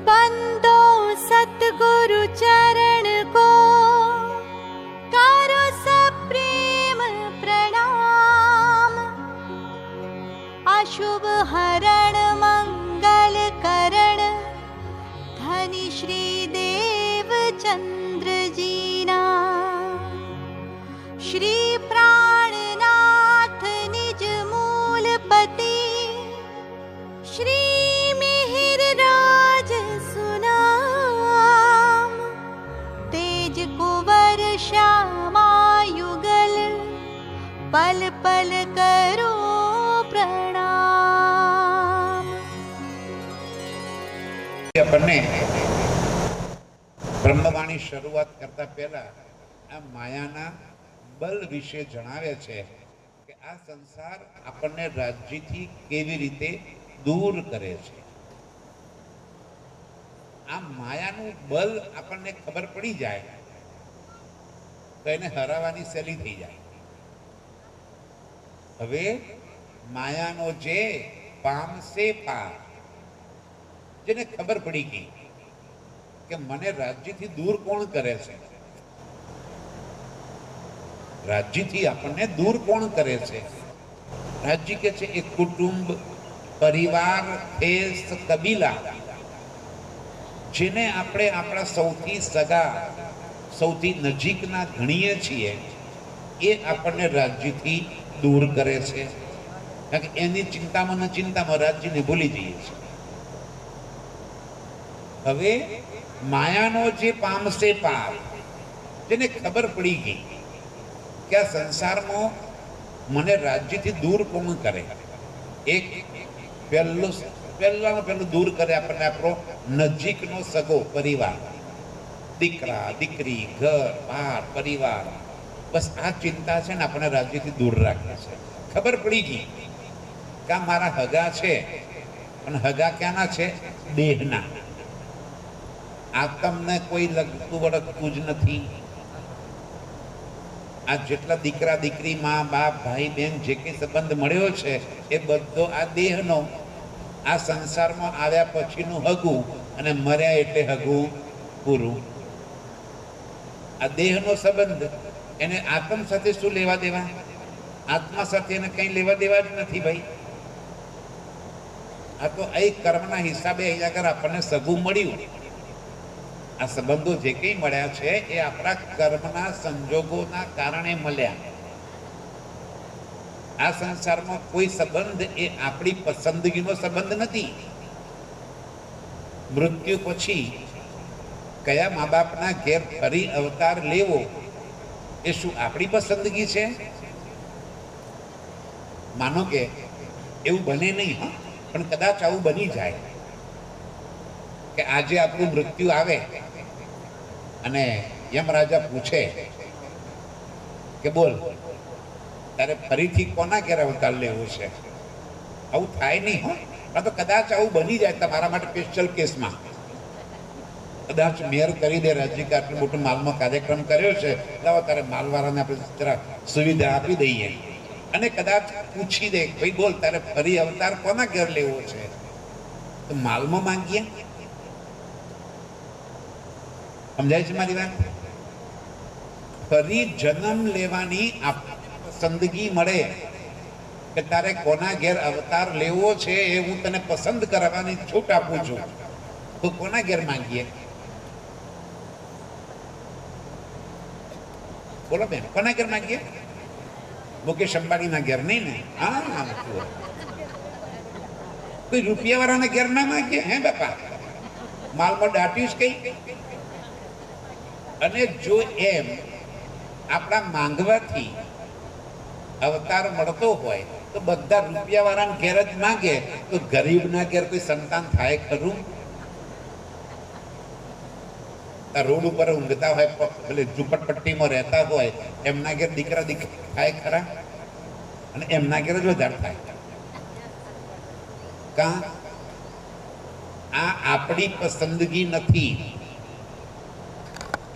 बंदो सतगुरु चरण को करो सप्रेम प्रणाम। अशुभ हरण मंगल करण धनी श्री देव चंद्र जीना। श्री प्राणनाथ निज मूलपति श्री मिहिर राज सुनाम। तेज कुंवर श्यामा युगल पल पल करो प्रणाम। આપણને બ્રહ્મવાણી શરૂઆત કરતા પહેલા આ માયાના બલ વિશે જણાવે છે કે આ સંસાર આપણને રાજ્યથી કેવી રીતે દૂર કરે છે। આ માયાનું બલ આપણને ખબર પડી જાય તો એને હરાવવાની સહેલી થઈ જાય। હવે માયાનો જે પામશે પાર, જેને ખબર પડી ગઈ કે મને રાજ્યથી દૂર કોણ કરે છે, રાજ્યથી આપણને દૂર કોણ કરે છે? રાજ્ય કે છે એક કુટુંબ, પરિવાર, દેશ, કબીલા, જેને આપણે આપણા સૌથી સગા, સૌથી નજીકના ગણીએ છીએ, એ આપણને રાજ્યથી દૂર કરે છે। કારણ કે એની ચિંતામાં ને ચિંતામાં રાજ્યને ભૂલી જઈએ છીએ। હવે માયાનો જે પામશે પાર, જેને ખબર પડી ગઈ કે આ સંસારમાં મને રાજ્યથી દૂર કોણ કરે, એક પહેલું દૂર કરે આપણને આપણો નજીકનો સગો પરિવાર, દીકરા દીકરી, ઘર બાર, પરિવાર, બસ આ ચિંતા છે ને આપણને રાજ્યથી દૂર રાખે છે। ખબર પડી ગઈ કે આ મારા હગા છે, પણ હગા ક્યાંના છે? દેહના। આ તમને કોઈ લગતું વળગતું જ નથી। આ જેટલા દીકરા દીકરી, મા બાપ, ભાઈ બહેન, જે કંઈ સંબંધ મળ્યો છે એ બધો આ દેહનો, આ સંસારમાં આવ્યા પછીનું હગું, અને મર્યા એટલે હગું પૂરું। આ દેહનો સંબંધ, એને આત્મ સાથે શું લેવા દેવા? આત્મા સાથે એને કંઈ લેવા દેવા જ નથી ભાઈ। આ તો એક કર્મના હિસાબે અહીંયા આગળ આપણને સગું મળ્યું। આ સંબંધો જે કંઈ મળ્યા છે એ આપણા કર્મના સંજોગોના કારણે મળ્યા। આ સંસારમાં કોઈ સંબંધ એ આપણી પસંદગીનો સંબંધ નથી। મૃત્યુ પછી કયા મા બાપના ઘેર ફરી અવતાર લેવો એ શું આપણી પસંદગી છે? માનો કે એવું બને નહીં, હા, પણ કદાચ આવું બની જાય કે આજે આપણું મૃત્યુ આવે અને યમરાજા પૂછે કે બોલ, તારે ફરીથી કોના ઘેર અવતાર લેવું છે? આવું થાય નહીં, હો, પણ તો કદાચ આવું બની જાય તમારા માટે સ્પેશિયલ કેસમાં, કદાચ મેયર કરી દે રાજ્ય કે આટલું મોટું માલમાં કાર્યક્રમ કર્યો છે, લાવો તારે માલવાળાને આપણે જરા સુવિધા આપી દઈએ, અને કદાચ પૂછી દે ભાઈ બોલ, તારે ફરી અવતાર કોના ઘેર લેવો છે? તો માલમાં માંગીએ। સમજાય છે મારી વાત? ફરી જન્મ લેવાની પસંદગી મળે કે તારે કોના ઘેર અવતાર લેવો છે એ હું તને પસંદ કરવાની છૂટ આપું છું, તો કોના ઘેર માંગીએ? બોલો બેન, કોના ઘેર માંગીએ? મુકેશ અંબાણીના ઘેર નહીં ને? હા, કોઈ રૂપિયા વાળાના ઘેર ના માંગીએ? હે બાપા, માલમાં દાટ્યું જ કઈ? અને જો એમ આપણા માંગવાથી અવતાર મળતો હોય તો બધા રૂપિયા વાળાના ઘેર જ માંગે, તો ગરીબના ઘેર કોઈ સંતાન થાય ખરું? રોડ ઉપર ઊંઘતા હોય, પેલે ઝુંપડપટ્ટીમાં રહેતા હોય, એમના ઘેર દીકરા દીકરી થાય ખરા? અને એમના ઘેર જ વધારે થાય। કા આ આપણી પસંદગી નથી,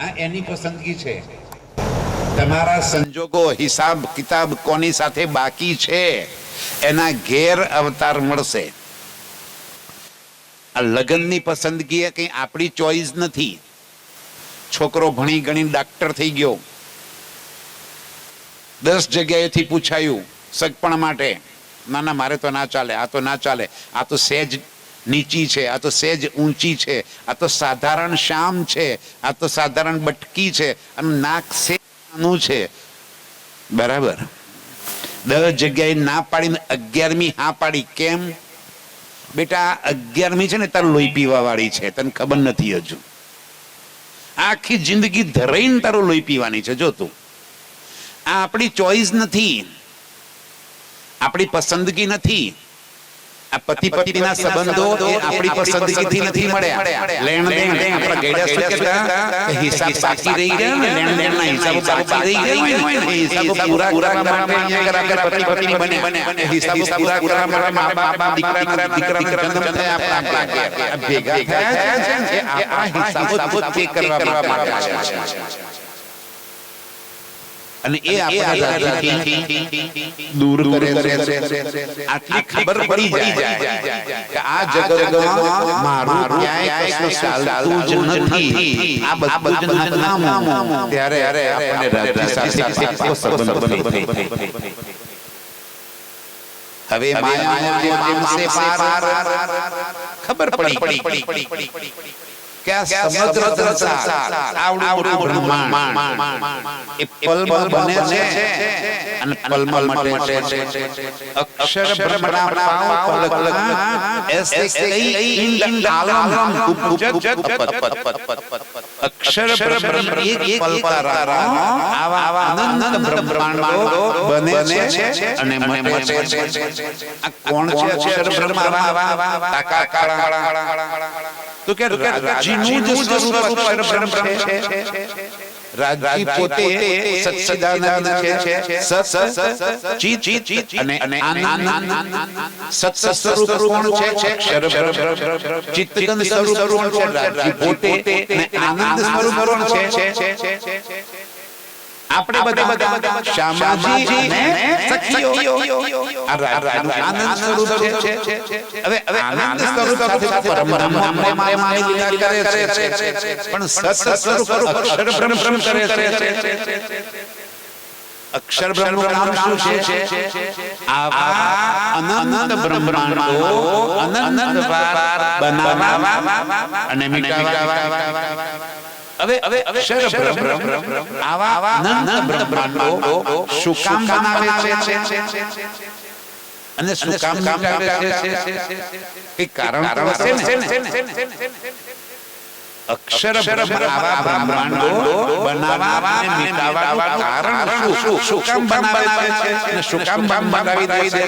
આ એની પસંદગી છે। તમારા સંજોગો, હિસાબ કિતાબ કોની સાથે બાકી છે એના ઘેર અવતાર મળશે। આ લગ્નની પસંદગી એ કઈ આપણી ચોઈસ નથી. છોકરો ભણી ગણી ડાક્ટર થઈ ગયો, 10 જગ્યાએથી પૂછાયું સગપણ માટે, ના ના મારે તો ના ચાલે, આ તો ના ચાલે, આ તો સહેજ નીચી છે, આ તો સહેજ ઊંચી છે, આ તો સાધારણ શ્યામ છે, આ તો સાધારણ બટકી છે, અને નાક સેનું છે. બરાબર, 10 જગ્યાએ ના પાડીને 11મી હા પાડી. કેમ? બેટા 11મી છે ને તારું લોહી પીવા વાળી છે, તને ખબર નથી હજુ. આખી જિંદગી ધરાઈને તારું લોહી પીવાની છે. જો તું, આ આપણી ચોઈસ નથી, આપણી પસંદગી નથી. આ પતિ પત્નીના સંબંધો એ આપણી પસંદગીથી નથી મળ્યા. લેણ દેણ આપણા ગયડા શું કહેતા કે હિસાબ બાકી રહી ગયા ને, લેણ દેણના હિસાબ બાકી રહી ગયા હોય ને, એ હિસાબ પૂરા કરવા માટે કરા પતિ પત્ની બને, હિસાબ પૂરા કરવા માટે મા-બાપ દીકરાના જન્મ થયા આપણા ભેગા થયા છે કે આપણા હિસાબો ચેક કરવા માટે છે. અને એ આપણાથી દૂર કરે છે. આટલી ખબર પડી જાય કે આ જગતમાં મારું ક્યાંય કશું ચાલતું જ નથી, આ બધું જ નામું, ત્યારે આપણને રાજ્ય સાથે કેવો સંબંધ બને. હવે માયાનો જે પામશે પાર ખબર પડી કે આ સમગ્ર સંસાર આવડું બ્રહ્માંડ એ પલમાં બને છે અને પલમાં મટે છે. અક્ષર બ્રહ્મના પાવ પલકમાં ऐसे कई इंद आलम उपजत अक्षर ब्रह्म एक पल का आवा अनंत ब्रह्मांडो बने છે અને મટે છે. આ કોણ છે અક્ષર બ્રહ્મ? તો કે રાજીનું જ સ્વરૂપ અક્ષર બ્રહ્મ છે. રાજી પોતે સચ્ચિદાનંદ છે, સત ચિત અને આનંદ. સત સ્વરૂપ કોણ છે? અક્ષર બ્રહ્મ. ચિત્તગન સ્વરૂપ કોણ છે? રાજી પોતે. અને આનંદ સ્વરૂપ કોણ છે? આપણે બધા શ્યામાજી અને સખીઓ. આ આનંદ સ્વરૂપ છે. હવે આનંદ સ્વરૂપ સાથે પરબ્રહ્મને માની લીલા કરે છે, પણ સત સ્વરૂપ અક્ષર બ્રહ્મ કરે છે. અક્ષર બ્રહ્મનું નામ શું છે? આવા અનંત બ્રહ્માંડો અનંત વાર બનાવવા અને મિટાવવા. હવે અક્ષર બ્રહ્મ આવા અનંત બ્રહ્માંડો શું કામ બનાવે છે અને શું કામ મિટાવે છે? એક કારણ હશે ને. અક્ષર બ્રહ્મ આવા બ્રહ્માંડો બનાવવા અને મિટાવવાનું કારણ શું કામ બનાવે છે અને શું કામ બનાવી દે છે?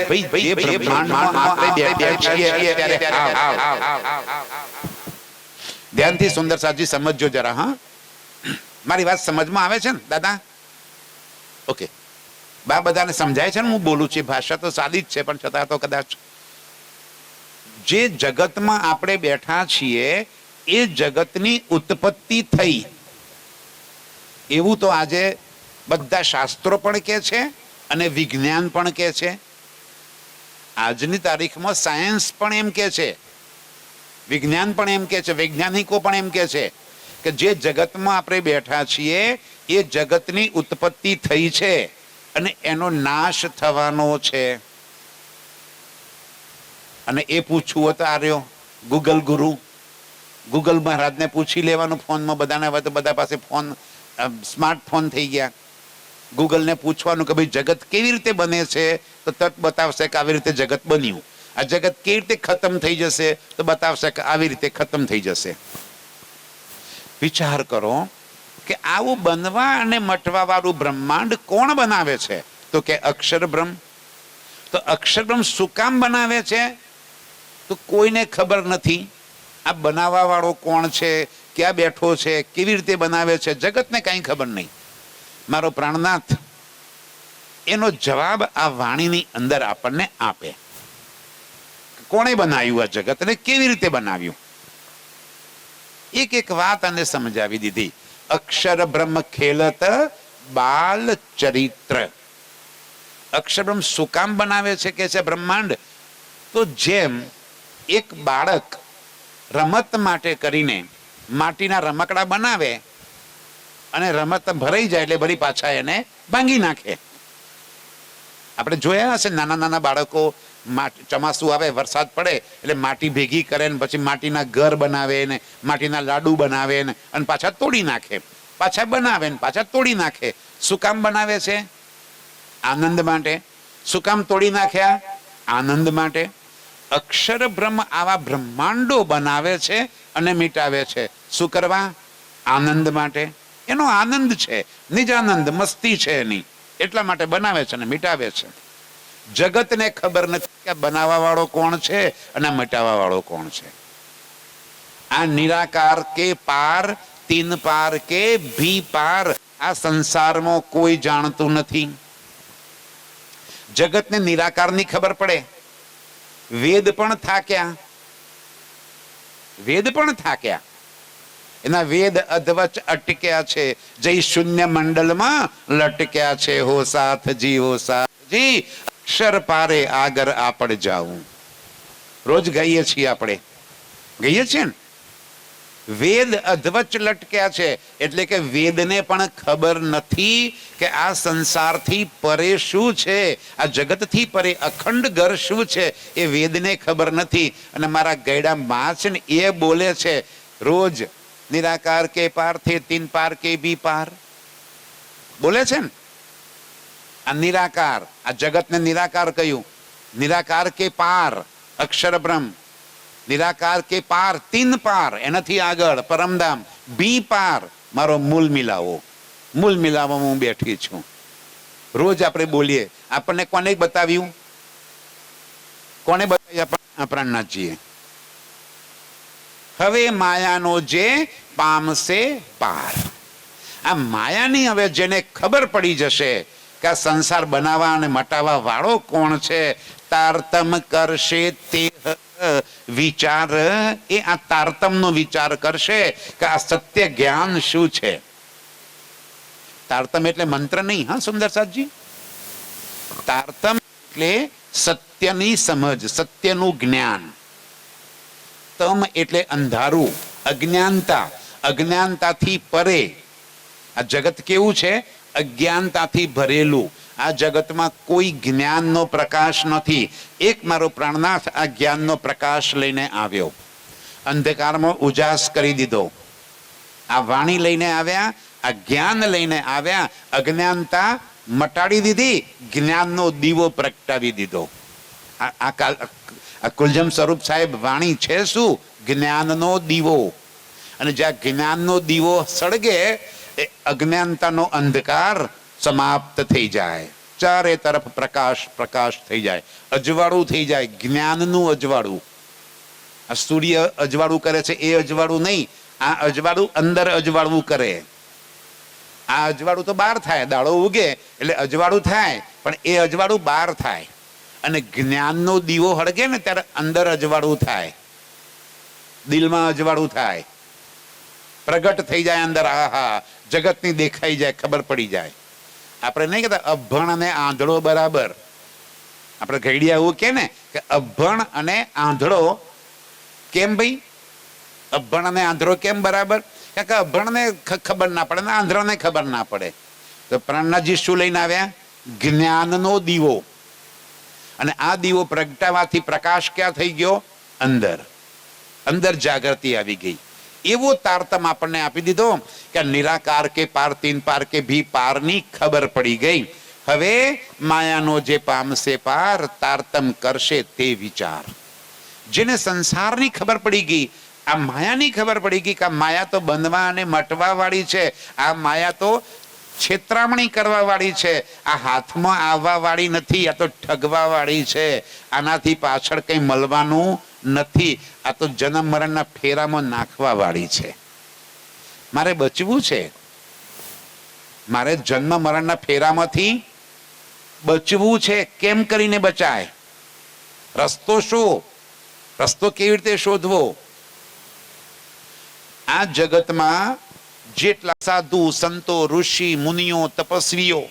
ભાઈ જે બ્રહ્માંડમાં આપણે બેઠા છીએ ત્યારે ધ્યાનથી સુંદર સાજી સમજજો જરા. હા, મારી વાત સમજમાં આવે છે ને દાદા? ઓકે, બા બધાને સમજાય છે ને હું બોલું છું? ભાષા તો સાદી જ છે, પણ છતાં તો કદાચ જે જગતમાં આપણે બેઠા છીએ એ જગતની ઉત્પત્તિ થઈ એવું તો આજે બધા શાસ્ત્રો પણ કહે છે અને વિજ્ઞાન પણ કહે છે. આજની તારીખમાં સાયન્સ પણ એમ કહે છે, વિજ્ઞાન પણ એમ કે છે, વૈજ્ઞાનિકો પણ એમ કે છે કે જે જગતમાં આપણે બેઠા છીએ એ જગતની ઉત્પત્તિ થઈ છે અને એનો નાશ થવાનો છે. અને એ પૂછવું હોય તો આ રહ્યો ગૂગલ ગુરુ, ગૂગલ મહારાજને પૂછી લેવાનું ફોનમાં. બધાને હવે તો બધા પાસે ફોન, સ્માર્ટફોન થઈ ગયા. ગૂગલને પૂછવાનું કે ભાઈ જગત કેવી રીતે બને છે, તો તરત બતાવશે કે આવી રીતે જગત બન્યું. આ જગત કેવી રીતે ખતમ થઈ જશે, તો બતાવશે કે આવી રીતે ખતમ થઈ જશે. વિચાર કરો કે આવું બનવા અને મટવા વાળું બ્રહ્માંડ કોણ બનાવે છે? તો કે અક્ષર બ્રહ્મ. તો અક્ષર બ્રહ્મ શું કામ બનાવે છે? તો કોઈને ખબર નથી. આ બનાવવા વાળો કોણ છે, ક્યાં બેઠો છે, કેવી રીતે બનાવે છે, જગતને કઈ ખબર નહીં. મારો પ્રાણનાથ એનો જવાબ આ વાણીની અંદર આપણને આપે. કોણે બનાવ્યું આ જગત અને કેવી રીતે બનાવ્યું? એક વાત અને સમજાવી દીધી. અક્ષર બ્રહ્મ ખેલત બાલ ચરિત્ર. અક્ષર બ્રહ્મ શું કામ બનાવે છે કે છે બ્રહ્માંડ? તો જેમ એક બાળક રમત માટે કરીને માટીના રમકડા બનાવે અને રમત ભરાઈ જાય એટલે વળી પાછા એને ભાંગી નાખે. આપણે જોયા હશે નાના નાના બાળકો ચોમાસું આવે વરસાદ પડે એટલે માટી ભેગી કરે ને પછી માટીના ઘર બનાવે ને માટીના લાડુ બનાવે ને અને પાછા તોડી નાખે, પાછા બનાવે ને પાછા તોડી નાખે. શું કામ બનાવે છે? આનંદ માટે. શું કામ તોડી નાખ્યા? આનંદ માટે. અક્ષર બ્રહ્મ આવા બ્રહ્માંડો બનાવે છે અને મિટાવે છે. શું કરવા? આનંદ માટે. એનો આનંદ છે, નિજાનંદ, મસ્તી છે એની, એટલા માટે બનાવે છે અને મિટાવે છે. જગતને ખબર નથી કે બનાવવા વાળો કોણ છે અને મિટાવવા વાળો કોણ છે. આ નિરાકાર કે પાર, તીન પાર કે ભી પાર, આ સંસારમાં કોઈ જાણતું નથી. જગતને નિરાકારની ખબર પડે. વેદ પણ થાક્યા, વેદ પણ થાક્યા. એના વેદ અધવચ અટક્યા છે. જય શૂન્ય મંડળમાં લટક્યા છે. હો સાથજી, હો સાથજી, અક્ષર પારે આગળ આપડ જાવું. રોજ ગાઈએ છીએ આપણે, ગાઈએ છીએ ને. વેદ અધવચ લટક્યા છે એટલે કે વેદને પણ ખબર નથી કે આ સંસારથી પરે શું છે, આ જગતથી પરે અખંડ ઘર શું છે, એ વેદને ખબર નથી. અને મારા ગયડા માં છે ને એ બોલે છે રોજ, નિરાકાર કે પાર થે તીન પાર કે બી પાર બોલે છે ને. આ નિરાકાર, આ જગતને નિરાકાર કહ્યું. નિરાકાર કે પાર અક્ષર બ્રહ્મ, નિરાકાર કે પાર તીન પાર એનાથી આગળ પરમધામ, બી પાર મારો મૂલ મિલાવો. મૂલ મિલાવવામાં હું બેઠી છું. રોજ આપણે બોલીએ. આપણને કોને બતાવ્યું? કોને બતાવ્યું? પ્રાણનાથજીએ. હવે માયાનો જે પામશે પાર. આ માયાની હવે જેને ખબર પડી જશે કે આ સંસાર બનાવવા અને મટાવવા વાળો કોણ છે, તારતમ કરશે તે વિચાર, એ આ તારતમનો વિચાર કરશે કે આ સત્ય જ્ઞાન શું છે. તારતમ એટલે મંત્ર નહીં, હા સુંદર સાહેબજી. તારતમ એટલે સત્યની સમજ, સત્યનું જ્ઞાન. તમ એટલે અંધારું, અજ્ઞાનતા, અજ્ઞાનતાથી પરે. આ જગત કેવું છે? અજ્ઞાનતાથી ભરેલું. આ જગતમાં કોઈ જ્ઞાનનો પ્રકાશ નથી. એક મારો પ્રાણનાથ આ જ્ઞાનનો પ્રકાશ લઈને આવ્યો, અંધકારમાં ઉજાસ કરી દીધો. આ વાણી લઈને આવ્યા, આ જ્ઞાન લઈને આવ્યા, અજ્ઞાનતા મટાડી દીધી, જ્ઞાનનો દીવો પ્રગટાવી દીધો. આ કુલજમ સ્વરૂપ સાહેબ વાણી છે શું? જ્ઞાનનો દીવો. અને જ્યાં જ્ઞાનનો દીવો સળગે એ અજ્ઞાનતાનો અંધકાર સમાપ્ત થઈ જાય. ચારે તરફ પ્રકાશ પ્રકાશ થઈ જાય, અજવાળું થઈ જાય, જ્ઞાનનું અજવાળું. આ સૂર્ય અજવાળું કરે છે એ અજવાળું નહીં, આ અજવાળું અંદર અજવાળું કરે. આ અજવાળું તો બહાર થાય, દાડો ઉગે એટલે અજવાળું થાય, પણ એ અજવાળું બહાર થાય. અને જ્ઞાનનો દીવો હળગે ને ત્યારે અંદર અજવાળું થાય, દિલમાં અજવાળું થાય, પ્રગટ થઈ જાય અંદર. આહા, જગતની દેખાઈ જાય, ખબર પડી જાય. આપણે નહીં કહેતા અભણ અને આંધળો બરાબર. આપણે ઘડિયા એવું કે ને કે અભણ અને આંધળો કેમ ભાઈ? અભણ અને આંધળો કેમ બરાબર? કારણ કે અભણને ખબર ના પડે ને આંધળાને ખબર ના પડે. તો પ્રાણનાથજી શું લઈને આવ્યા? જ્ઞાનનો દીવો. અને આ દીવો પ્રગટાવાથી પ્રકાશ ક્યાં થઈ ગયો? અંદર. અંદર જાગૃતિ આવી ગઈ. એવો તારતમ આપણને આપી દીધો કે નિરાકાર કે પાર, તીન પાર કે ભી પારની ખબર પડી ગઈ. હવે માયાનો જે પામશે પાર, તારતમ કરશે તે વિચાર. જેને સંસારની ખબર પડી ગઈ, આ માયાની ખબર પડી ગઈ કે આ માયા તો બનવા અને મટવા વાળી છે, આ માયા તો છેતરામણી કરવા વાળી છે, આ હાથમાં આવવા વાળી નથી, આ તો ઠગવા વાળી છે, આનાથી પાછળ કંઈ મળવાનું નથી, આ તો જન્મ મરણના ફેરામાં નાખવા વાળી છે. મારે બચવું છે, મારે જન્મ મરણના ફેરામાંથી બચવું છે. કેમ કરીને બચાય? રસ્તો શું? રસ્તો કેવી રીતે શોધવો? આ જગતમાં જેટલા સાધુ સંતો, ઋષિ મુનિઓ, તપસ્વીઓ,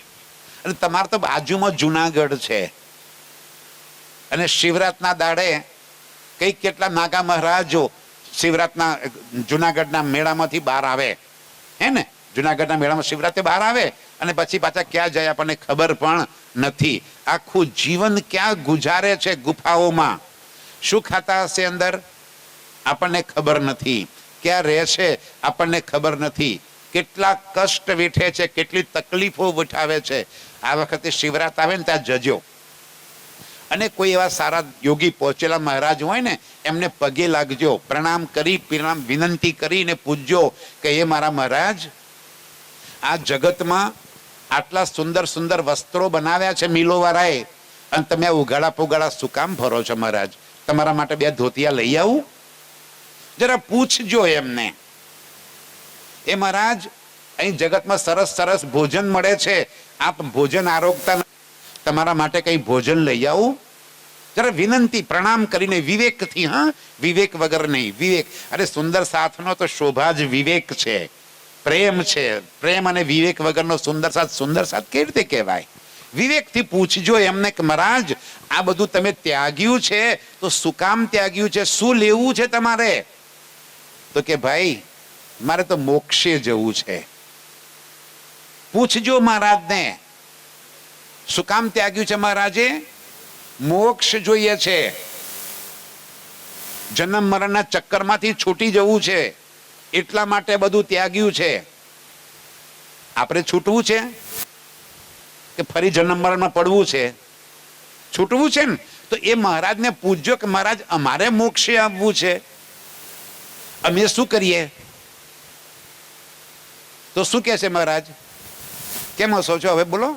અને તમારે તો બાજુમાં જુનાગઢ છે, અને શિવરાતના દાડે કઈ કેટલા નાગા મહારાજો શિવરાતના જુનાગઢના મેળામાંથી બહાર આવે, હે ને? જુનાગઢના મેળામાં શિવરાત્રી બહાર આવે અને પછી પાછા ક્યાં જાય આપણને ખબર પણ નથી. આખું જીવન ક્યાં ગુજારે છે ગુફાઓમાં, શું ખાતા હશે અંદર આપણને ખબર નથી, ક્યાં રહે છે આપણને ખબર નથી, કેટલા કષ્ટ વેઠે છે, કેટલી તકલીફો ઉઠાવે છે. આ વખતે શિવરાત આવે ને ત્યાં જજો, અને કોઈ એવા સારા યોગી પહોંચેલા મહારાજ હોય ને એમને પગે લાગજો, પ્રણામ કરી વિનંતી કરીને પૂજજો કે એ મારા મહારાજ, આ જગતમાં આટલા સુંદર સુંદર વસ્ત્રો બનાવ્યા છે મિલોવાળાએ, અને તમે આ ઉઘાડા પુગાડા શું કામ ફરો છો મહારાજ? તમારા માટે 2 ધોતિયા લઈ આવું? જરા પૂછજો એમને. એ મહારાજ, અહીં જગતમાં સરસ સરસ ભોજન મળે છે, આપ ભોજન આરોગતા નથી, તમારા માટે કઈ ભોજન લઈ આવું? જરા વિનંતી પ્રણામ કરીને વિવેકથી, હા, વિવેક વગર નહીં. વિવેક, અરે સુંદર સાથનો તો શોભા જ વિવેક છે, પ્રેમ છે. પ્રેમ અને વિવેક વગરનો સુંદર સાથ કેવી રીતે કહેવાય? વિવેકથી પૂછજો એમને કે મહારાજ, આ બધું તમે ત્યાગ્યું છે તો શું કામ ત્યાગ્યું છે? શું લેવું છે તમારે? તો કે ભાઈ, મારે તો મોક્ષે જવું છે. પૂછજો મહારાજને, શું કામ ત્યાગ્યું છે મહારાજે? મોક્ષ જોઈએ છે, જન્મ મરણના ચક્કરમાંથી છૂટી જવું છે, એટલા માટે બધું ત્યાગ્યું છે. આપણે છૂટવું છે કે ફરી જન્મ મરણમાં પડવું છે? છૂટવું છે ને. તો એ મહારાજને પૂછજો કે મહારાજ, અમારે મોક્ષે આવવું છે, અમે શું કરીએ? તો શું કહે છે મહારાજ? કેમ હસો છો હવે? બોલો,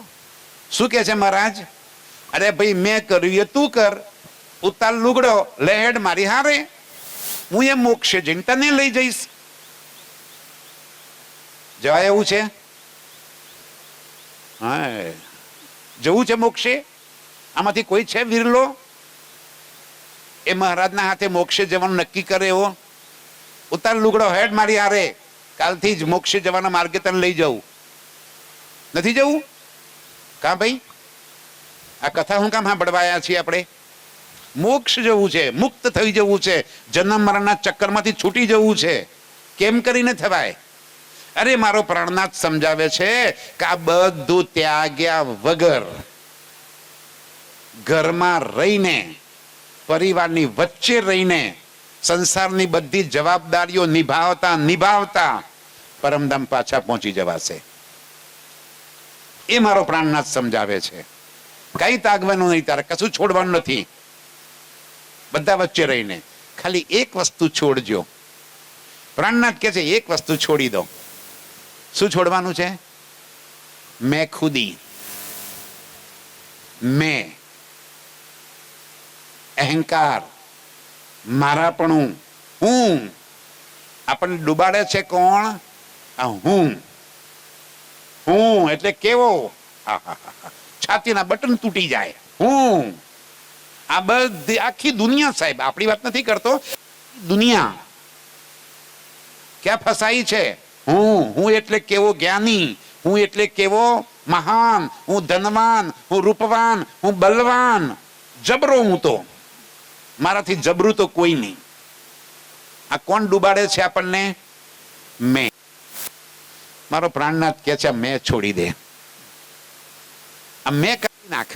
શું કહે છે મહારાજ? અરે ભાઈ, મેં કર્યું એ તું કર, ઉતાર લુગડો, લેહેડ મારી હારે, હું એ મોક્ષે જઈને તને લઈ જઈશ. જવાય એવું છે? હા, જવું છે મોક્ષે? આમાંથી કોઈ છે વિરલો એ મહારાજના હાથે મોક્ષે જવાનું નક્કી કરે એવો? ઉતાર લુગડો, હેડ મારી હારે, કાલથી જ મોક્ષે જવાના માર્ગે તને લઈ જવું. નથી જવું? કા ભાઈ, આ કથા હું કામ સાંભળવાયા છીએ આપણે? મોક્ષ જવું છે, મુક્ત થઈ જવું છે, જન્મ મરણના ચક્કરમાંથી છૂટી જવું છે. કેમ કરીને થવાય? અરે મારો પ્રાણનાથ સમજાવે છે કે આ બધું ત્યાગ્યા વગર, ઘરમાં રહીને, પરિવારની વચ્ચે રહીને, સંસારની બધી જવાબદારીઓ નિભાવતા પરમધામ પાછા પહોંચી જવાશે. એ મારો પ્રાણનાથ સમજાવે છે. કઈ તાગવાનું નહીં, તારે કશું છોડવાનું નથી, બધા વચ્ચે રહીને. ખાલી એક વસ્તુ છોડજો. પ્રાણનાથ કહે છે એક વસ્તુ છોડી દો. શું છોડવાનું છે? મેં ખુદી, મેં, અહંકાર, મારાપણું, હું. આપણને ડૂબાડે છે કોણ? આ હું. હું એટલે કેવો? છાતીના બટન તૂટી જાય. હું. આ બધી આખી દુનિયા, સાહેબ, આપણી વાત નથી કરતો, દુનિયા ક્યાં ફસાઈ છે? હું એટલે કેવો જ્ઞાની, હું એટલે કેવો મહાન, હું ધનવાન, હું રૂપવાન, હું બલવાન, જબરો હું તો, મારાથી જબરું તો કોઈ નહીં. આ કોણ ડૂબાડે છે આપણને? મેં. મારો પ્રાણનાથ કહે છે મેં છોડી દે, આ મેં કાઢી નાખ,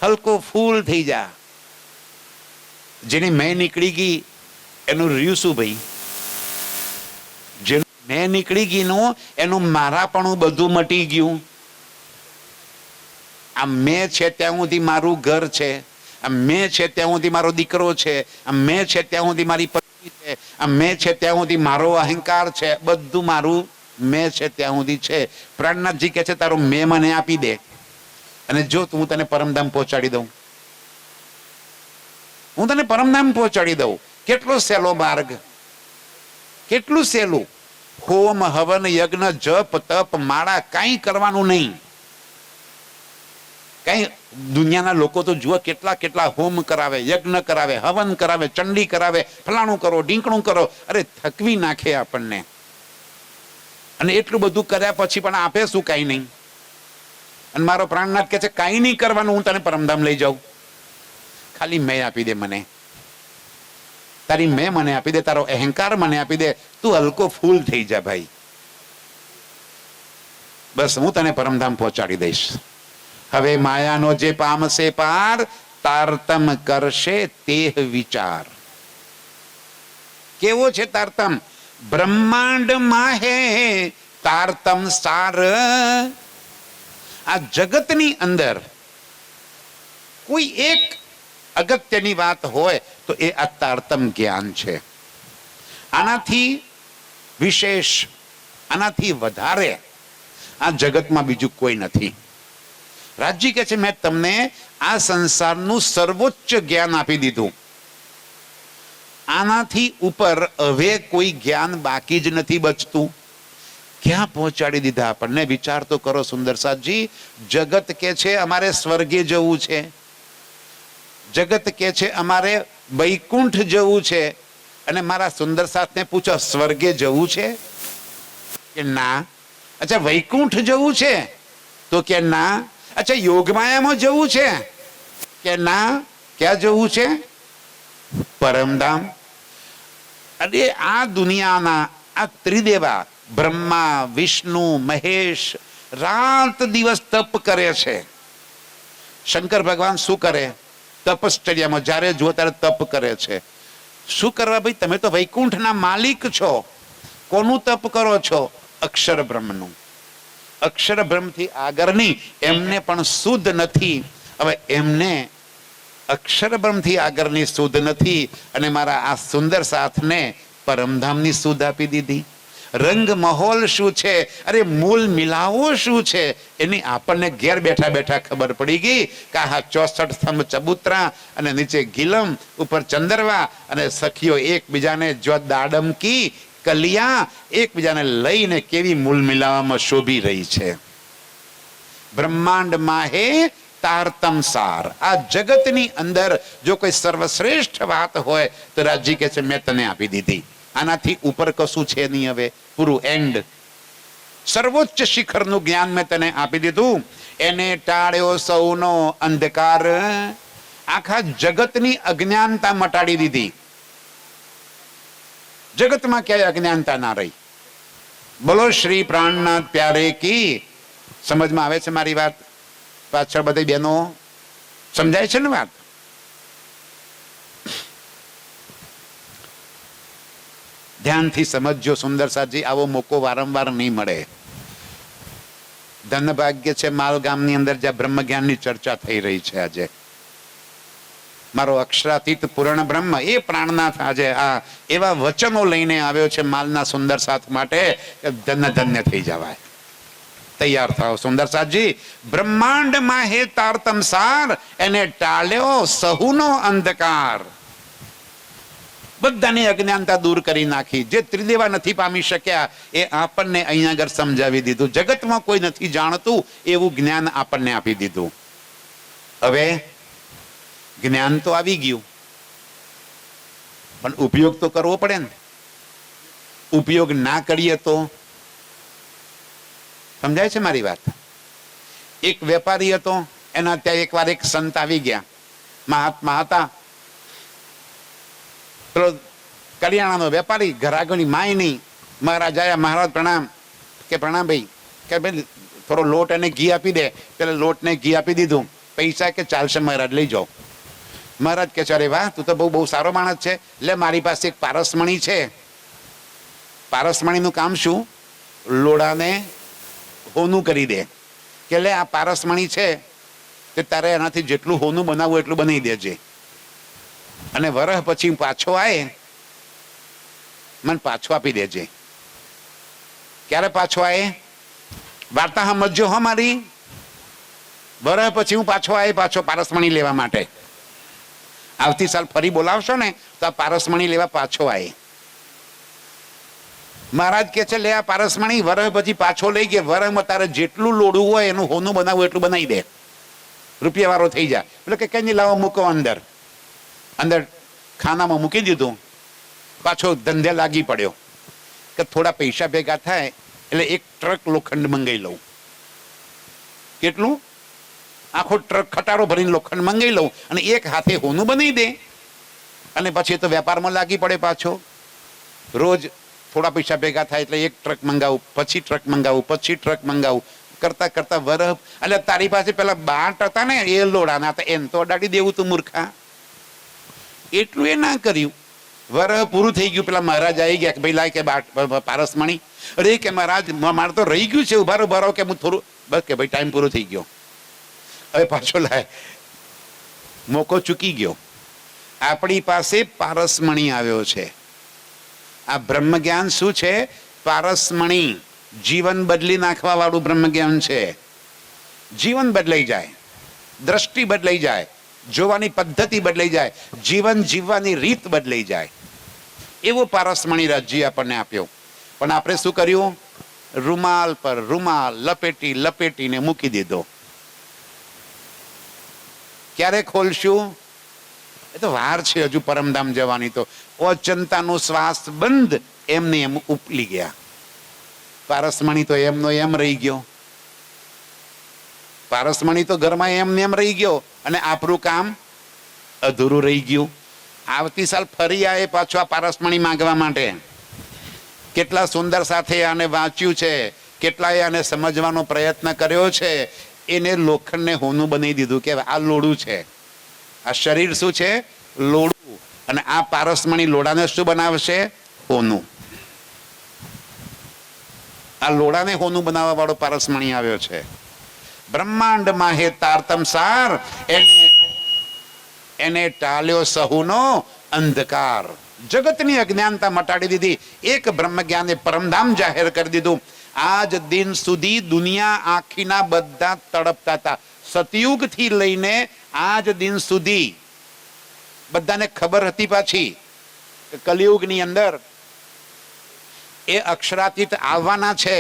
હલકો ફૂલ થઈ જા. જેની મેં નીકળી ગઈ એનું રહ્યું શું ભાઈ? જેનું મેં નીકળી ગઈ નું એનું મારાપણું બધું મટી ગયું. આ મેં છે ત્યાં સુધી મારું ઘર છે, આ મેં છે ત્યાં સુધી મારો દીકરો છે, આ મેં છે ત્યાં સુધી મારી પત્ની છે, આ મેં છે ત્યાં સુધી મારો અહંકાર છે, બધું મારું મેં છે ત્યાં સુધી છે. પ્રાણનાથજી કહે છે તારો મેં મને આપી દે, અને જો હું તને પરમધામ પહોંચાડી દઉં, હું તને પરમધામ પહોંચાડી દઉં. કેટલો સહેલો માર્ગ, કેટલું સહેલું. હોમ, હવન, યજ્ઞ, જપ, તપ, માળા કાંઈ કરવાનું નહીં. કઈ દુનિયાના લોકો તો જુઓ કેટલા કેટલા હોમ કરાવે, યજ્ઞ કરાવે, હવન કરાવે, ચંડી કરાવે, ફલાણું કરો, ઢીંકણું કરો. અરે થકવી નાખે આપણને. અને એટલું બધું કર્યા પછી પણ આપે શું? કાંઈ નહીં. અને મારો પ્રાણનાથ કહે છે કાંઈ નહીં કરવાનું, હું તને પરમધામ લઈ જાઉં, ખાલી મેં આપી દે મને. તારી મેં મને આપી દે, તારો અહંકાર મને આપી દે, તું હલકો ફૂલ થઈ જા ભાઈ, બસ હું તને પરમધામ પહોંચાડી દઈશ. હવે માયાનો જે પામશે પાર, તારતમ કરશે તેહ વિચાર. કેવો છે તારતમ? બ્રહ્માંડ માહે તારતમ સાર. આ જગતની અંદર કોઈ એક અગત્યની વાત હોય તો એ આ તારતમ જ્ઞાન છે. આનાથી વિશેષ, આનાથી વધારે આ જગતમાં બીજું કોઈ નથી. રાજજી કહે છે મેં તમને આ સંસારનું સર્વોચ્ચ જ્ઞાન આપી દીધું, આનાથી ઉપર હવે કોઈ જ્ઞાન બાકી જ નથી બચતું. ક્યાં પહોંચાડી દીધા આપણને? વિચાર તો કરો સુંદરસાદજી. જગત કે છે અમારે સ્વર્ગે જવું છે, જગત કે છે અમારે વૈકુંઠ જવું છે, અને મારા સુંદરસાદને પૂછો સ્વર્ગે જવું છે કે ના? અચ્છા વૈકુંઠ જવું છે તો કે ના. અચ્છા યોગમાયામાં જવું છે કે ના. ક્યાં જવું છે? પરમધામ. અરે આ દુનિયાના આ ત્રિદેવા બ્રહ્મા વિષ્ણુ મહેશ રાત દિવસ તપ કરે છે. શંકર ભગવાન શું કરે? તપશ્ચર્યામાં જ્યારે જુઓ ત્યારે તપ કરે છે. શું કરવા ભાઈ? તમે તો વૈકુંઠના માલિક છો. કોનું તપ કરો છો? અક્ષર બ્રહ્મનું. અક્ષર બ્રહ્મથી આગળની એમને પણ શુદ્ધ નથી. હવે એમને અક્ષર બ્રહ્મથી આગળની શુદ્ધ નથી, અને મારા આ સુંદર સાથને પરમધામની શુદ્ધ આપી દીધી. રંગ મહોલ શું છે, અરે મૂલ મિલાવો શું છે, એની આપણને ઘેર બેઠા બેઠા ખબર પડી ગઈ કે આ 64 સ્તંભ ચબૂતરા અને નીચે ગિલમ, ઉપર ચંદરવા, અને સખીઓ એકબીજાને જો દાડમકી કલિયા એકબીજાને લઈને કેવી મૂલ મિલાવામાં શોભી રહી છે. બ્રહ્માંડ માહે તારતમ સાર. આ જગતની અંદર જો કોઈ સર્વશ્રેષ્ઠ વાત હોય તો રાજજી કહે છે મેં તને આપી દીધી. આનાથી ઉપર કશું છે નહીં. હવે પૂરું એન્ડ. સર્વોચ્ચ શિખરનું જ્ઞાન મેં તને આપી દીધું. એને ટાળ્યો સૌનો અંધકાર. આખા જગતની અજ્ઞાનતા મટાડી દીધી. જગતમાં ક્યાંય અજ્ઞાનતા ના રહી. બોલો શ્રી પ્રાણનાથ પ્યારે કી. સમજમાં આવે છે મારી વાત? પાછળ બધી બહેનો સમજાય છે ને વાત? ધ્યાનથી સમજજો સુંદરસાજી, આવો મોકો વારંવાર નહીં મળે. ધન ભાગ્ય છે માલ ગામની અંદર જ્યાં બ્રહ્મ જ્ઞાનની ચર્ચા થઈ રહી છે. આજે મારો અક્ષરાતીત પૂર્ણ બ્રહ્મ એ પ્રાણનાથ આજે આ એવા વચનો લઈને આવ્યો છે માલના સુંદર સાથ માટે કે ધન્ય ધન્ય થઈ જવાય. તૈયાર થાઓ સુંદરસાજી. બ્રહ્માંડ માં હે તારતમ સાર, એને ટાળ્યો સહુનો અંધકાર. બધાની અજ્ઞાનતા દૂર કરી નાખી. જે ત્રિદેવા નથી પામી શક્યા એ આપણને અહીંયા આગળ સમજાવી દીધું. જગતમાં કોઈ નથી જાણતું એવું જ્ઞાન આપણને આપી દીધું. હવે જ્ઞાન તો આવી ગયું, પણ ઉપયોગ તો કરવો પડે ને. ઉપયોગ ના કરીએ તો? સમજાય છે મારી વાત? એક વેપારી હતો, એના ત્યાં એકવાર એક સંત આવી ગયા. મહાત્મા હતા, પેલો કરિયાણાનો વેપારી, ઘરાગોની માય નહીં. મહારાજ આયા, મહારાજ પ્રણામ. કે પ્રણામ ભાઈ. કે ભાઈ થોડો લોટ અને ઘી આપી દે. પેલા લોટને ઘી આપી દીધું. પૈસા કે ચાલશે મહારાજ, લઈ જાઓ. મહારાજ કે અરે વાહ, તું તો બહુ સારો માણસ છે. એટલે મારી પાસે એક પારસમણી છે. પારસમણીનું કામ શું? લોડાને હોનું કરી દે. કે લે આ પારસમણી છે તે તારે એનાથી જેટલું હોનું બનાવવું એટલું બનાવી દેજે, અને વરહ પછી પાછો આવે મને પાછો આપી દેજે. ક્યારે પાછો આવે? વાર્તા સમજો હો મારી. વરહ પછી હું પાછો આવે, પાછો પારસમણી લેવા માટે. આવતી સાલ ફરી બોલાવશો ને તો આ પારસમણી લેવા પાછો આવે. મહારાજ કે છે લે આ પારસમણી વરહ પછી પાછો લઈ ગયા. વરહમાં તારે જેટલું લોડવું હોય એનું હોનું બનાવવું એટલું બનાવી દે, રૂપિયા વાળો થઈ જાય. એટલે કે કઈ લાવો, મૂકો અંદર. અંદર ખાનામાં મૂકી દીધું. પાછો ધંધે લાગી પડ્યો કે થોડા પૈસા ભેગા થાય એટલે એક ટ્રક લોખંડ મંગાવી લઉં. કેટલું? આખો ટ્રક ખટારો ભરીને લોખંડ મંગાવી લઉં અને એક હાથે હોનું બનાવી દે. અને પછી તો વેપારમાં લાગી પડે પાછો. રોજ થોડા પૈસા ભેગા થાય એટલે એક ટ્રક મંગાવું, પછી ટ્રક મંગાવું, પછી ટ્રક મંગાવું, કરતા કરતા વરહ. એટલે તારી પાસે પેલા બાટ હતા ને એ લોડાના હતા, એમ તો અડાડી દેવું તું મૂર્ખા. એટલું એ ના કર્યું. વરહ પૂરું થઈ ગયું, પેલા મહારાજ આવી ગયા કે ભાઈ લાય કે બાટ પારસમણી. અરે કે મહારાજ મારે તો રહી ગયું છે, ઉભારો ભરો કે હું થોડું, બસ કે ભાઈ ટાઈમ પૂરો થઈ ગયો, હવે પાછો લાય. મોકો ચૂકી ગયો. આપણી પાસે પારસમણી આવ્યો છે. આ બ્રહ્મ જ્ઞાન શું છે? પારસમણી, જીવન બદલી નાખવા વાળું બ્રહ્મ જ્ઞાન છે. જીવન બદલાઈ જાય, દ્રષ્ટિ બદલાઈ જાય, જોવાની પદ્ધતિ બદલાઈ જાય, જીવન જીવવાની રીત બદલાઈ જાય, એવો પારસમણી રાજ્ય આપણને આપ્યો. પણ આપણે શું કર્યું? રૂમાલ પર રૂમાલ લપેટી લપેટીને મૂકી દીધો. ક્યારે ખોલશું? એ તો વાર છે હજુ પરમધામ જવાની. તો અચંતાનો શ્વાસ બંધ, એમને એમ ઉપલી ગયા. પારસમણી તો એમનો એમ રહી ગયો. પારસમણી તો ઘરમાં એમને એમ રહી ગયો અને આપણું કામ અધૂરું રહી ગયું. આવતી સાલ ફરી આવે પાછો આ પારસમણી માંગવા માટે. કેટલા સુંદર સાથે આને વાંચ્યું છે, કેટલાએ આને સમજવાનો પ્રયત્ન કર્યો છે. એને લોખંડને હોનું બનાવી દીધું કે આ લોડું છે, આ શરીર શું છે? લોડું. અને આ પારસમણી લોડાને શું બનાવશે? હોનું. આ લોડાને હોનું બનાવવા વાળો પારસમણી આવ્યો છે. બ્રહ્માંડમાં હે તારતમ સાર, એને ટાલ્યો સહુનો અંધકાર. જગતની અજ્ઞાનતા મટાડી દીધી. એક બ્રહ્મ જ્ઞાને પરમધામ જાહેર કરી દીધું. આજ દિન સુધી દુનિયા આખીના બધા તડપતા હતા. સતયુગ થી લઈને આજ દિન સુધી બધાને ખબર હતી પાછી કે કલિયુગની અંદર એ અક્ષરાતીત આવવાના છે.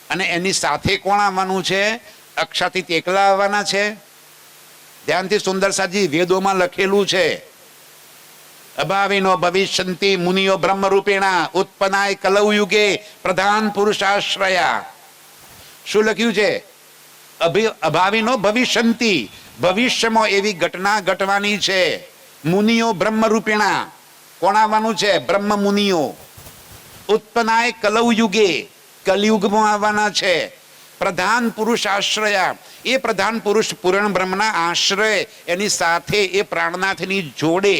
અને એની સાથે કોણ આવવાનું છે? અક્ષરાતીત એકલા આવવાના છે. ધ્યાનથી સુંદર સાજી વેદોમાં લખેલું છે. અભાવિનો ભવિષ્યંતિ મુનિયો બ્રહ્મ રૂપેણા ઉત્પન્નાય કલૌ યુગે પ્રધાન પુરુષાશ્રયા. શું લખ્યું છે? અભાવિનો ભવિષ્યંતિ, ભવિષ્યમાં એવી ઘટના ઘટવાની છે. મુનિયો બ્રહ્મ રૂપેણા, કોણ આવવાનું છે? બ્રહ્મ મુનિઓ. ઉત્પન્નાય કલૌ યુગે, કલયુગમાં આવવાના છે. પ્રધાન પુરુષ આશ્રયા, એ પ્રધાન પુરુષ પૂર્ણ બ્રહ્મના આશ્રય, એની સાથે એ પ્રાણનાથની જોડે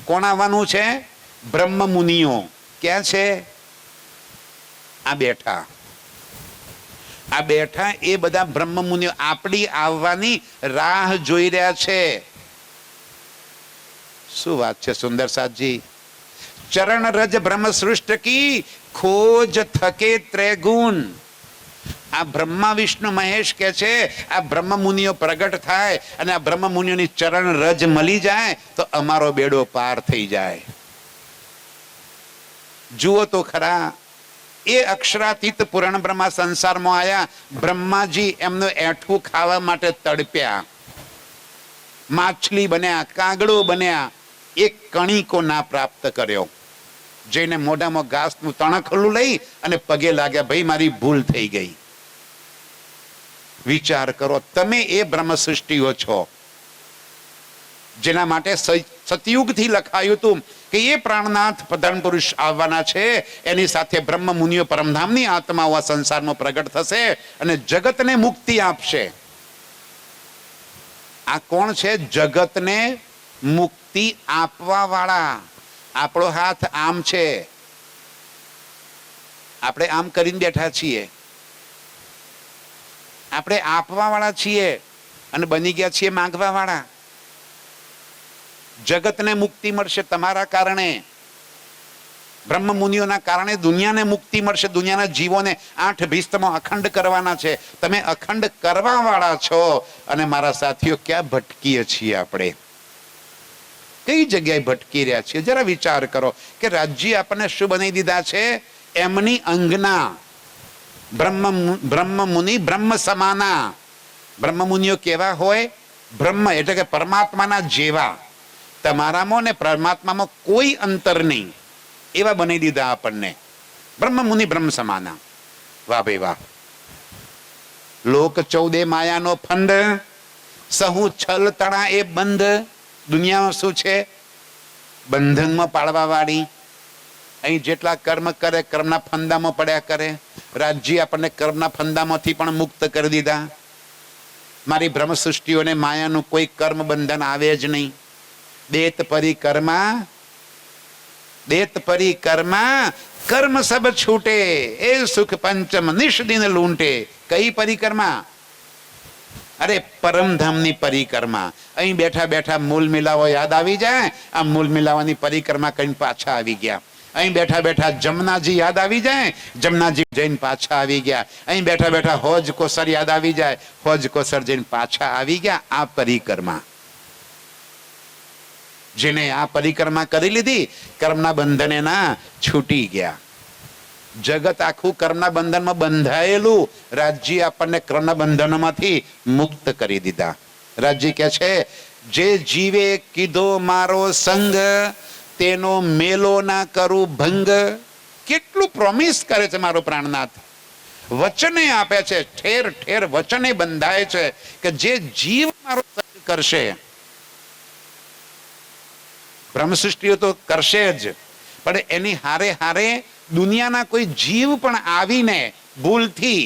કોણ આવવાનું છે? બ્રહ્મ મુનિઓ. ક્યાં છે? આ બેઠા. આ બેઠા એ બધા બ્રહ્મ મુનિઓ આપણી આવવાની રાહ જોઈ રહ્યા છે. શું વાત છે સુંદર સાજી. ચરણ રજ બ્રહ્મ સૃષ્ટ કી ખોજ થકે ત્રેગુણ. આ બ્રહ્મા વિષ્ણુ મહેશ કે છે આ બ્રહ્મ મુનિઓ પ્રગટ થાય અને આ બ્રહ્મ મુનિઓની ચરણ રજ મળી જાય તો અમારો બેડો પાર થઈ જાય. જુઓ તો ખરા, એ અક્ષરાતીત પૂર્ણ બ્રહ્મા સંસારમાં આયા. બ્રહ્માજી એમનું એઠું ખાવા માટે તડપ્યા, માછલી બન્યા, કાગડો બન્યા, એક કણીકો ના પ્રાપ્ત કર્યો. જઈને મોઢામાં ઘાસનું તણખલું લઈ અને પગે લાગ્યા, ભાઈ મારી ભૂલ થઈ ગઈ. વિચાર કરો, તમે એ બ્રહ્મ સૃષ્ટિઓ છો જેના માટે સતયુગથી લખાયું હતું કે એ પ્રાણનાથ પ્રધાન પુરુષ આવવાના છે. એની સાથે બ્રહ્મ મુનિઓ પરમધામની આત્માઓ આ સંસારમાં પ્રગટ થશે અને જગતને મુક્તિ આપશે. આ કોણ છે? જગતને મુક્તિ આપવા વાળા. આપણો હાથ આમ છે, આપણે આમ કરીને બેઠા છીએ. આપણે આપવા વાળા છીએ અને બની ગયા છીએ માંગવા વાળા. જગતને મુક્તિ મળશે તમારા કારણે, બ્રહ્મ મુનિઓના કારણે દુનિયાને મુક્તિ મળશે. દુનિયાના જીવોને 8 ભીસ્તમાં અખંડ કરવાના છે. તમે અખંડ કરવા વાળા છો. અને મારા સાથીઓ, ક્યાં ભટકીએ છીએ આપણે? કઈ જગ્યાએ ભટકી રહ્યા છીએ? જરા વિચાર કરો કે રાજ્ય આપણને શું બનાવી દીધા છે? એમની અંગના. બ્રહ્મ મુનિ બ્રહ્મ સમાના. બ્રહ્મ મુનિઓ કેવા હોય? બ્રહ્મ એટલે કે પરમાત્માના જેવા. તમારામાં ને પરમાત્મામાં કોઈ અંતર નહીં, એવા બનાવી દીધા આપણને. બ્રહ્મ મુનિ બ્રહ્મ સમાના. વાહ ભાઈ વાહ. લોક 14 માયાનો ફંડ, સહુ છલ તણા એ બંધ. દુનિયામાં શું છે? બંધનમાં પાડવા વાળી, અહીં જેટલા કર્મ કરે કર્મના ફંદામાં પડ્યા કરે. રાજ્ય આપણને કર્મના ફંદામાંથી પણ મુક્ત કરી દીધા. મારી બ્રહ્મ સૃષ્ટિઓને માયાનું કોઈ કર્મ બંધન આવે જ નહીં. દેત પરિકર્મા, દેત પરિકર્મા, કર્મ સબ છૂટે, એ સુખ પંચમ નિષ્દિન લૂંટે. કઈ પરિક્રમા? અરે પરમધામની પરિક્રમા. અહીં બેઠા બેઠા મૂલ મિલાવો યાદ આવી જાય. આ મૂલ મિલાવાની પરિક્રમા કરીને પાછા આવી ગયા. અહીં બેઠા બેઠા જમનાજી યાદ આવી જાય, જમનાજી જઈને પાછા આવી ગયા. અહીં બેઠા બેઠા હોજ કોસર યાદ આવી જાય, હોજ કોસર જઈને પાછા આવી ગયા. આ પરિક્રમા, જેને આ પરિક્રમા કરી લીધી, કર્મના બંધને ના છૂટી ગયા. જગત આખું કર્મના બંધનમાં બંધાયેલું, રાજ્ય આપણને કર્મના બંધનોમાંથી મુક્ત કરી દીધા. રાજ્ય કહે છે, જે જીવે કીધો મારો સંગ, તેનો મેલો ના કરું ભંગ. કેટલું પ્રોમિસ કરે છે મારો પ્રાણનાથ. વચને આપે છે, ઠેર ઠેર વચને બંધાય છે કે જે જીવ મારો સંગ કરશે, બ્રહ્મ સૃષ્ટિઓ તો કરશે જ, પણ એની હારે હારે દુનિયાના કોઈ જીવ પણ આવીને ભૂલથી,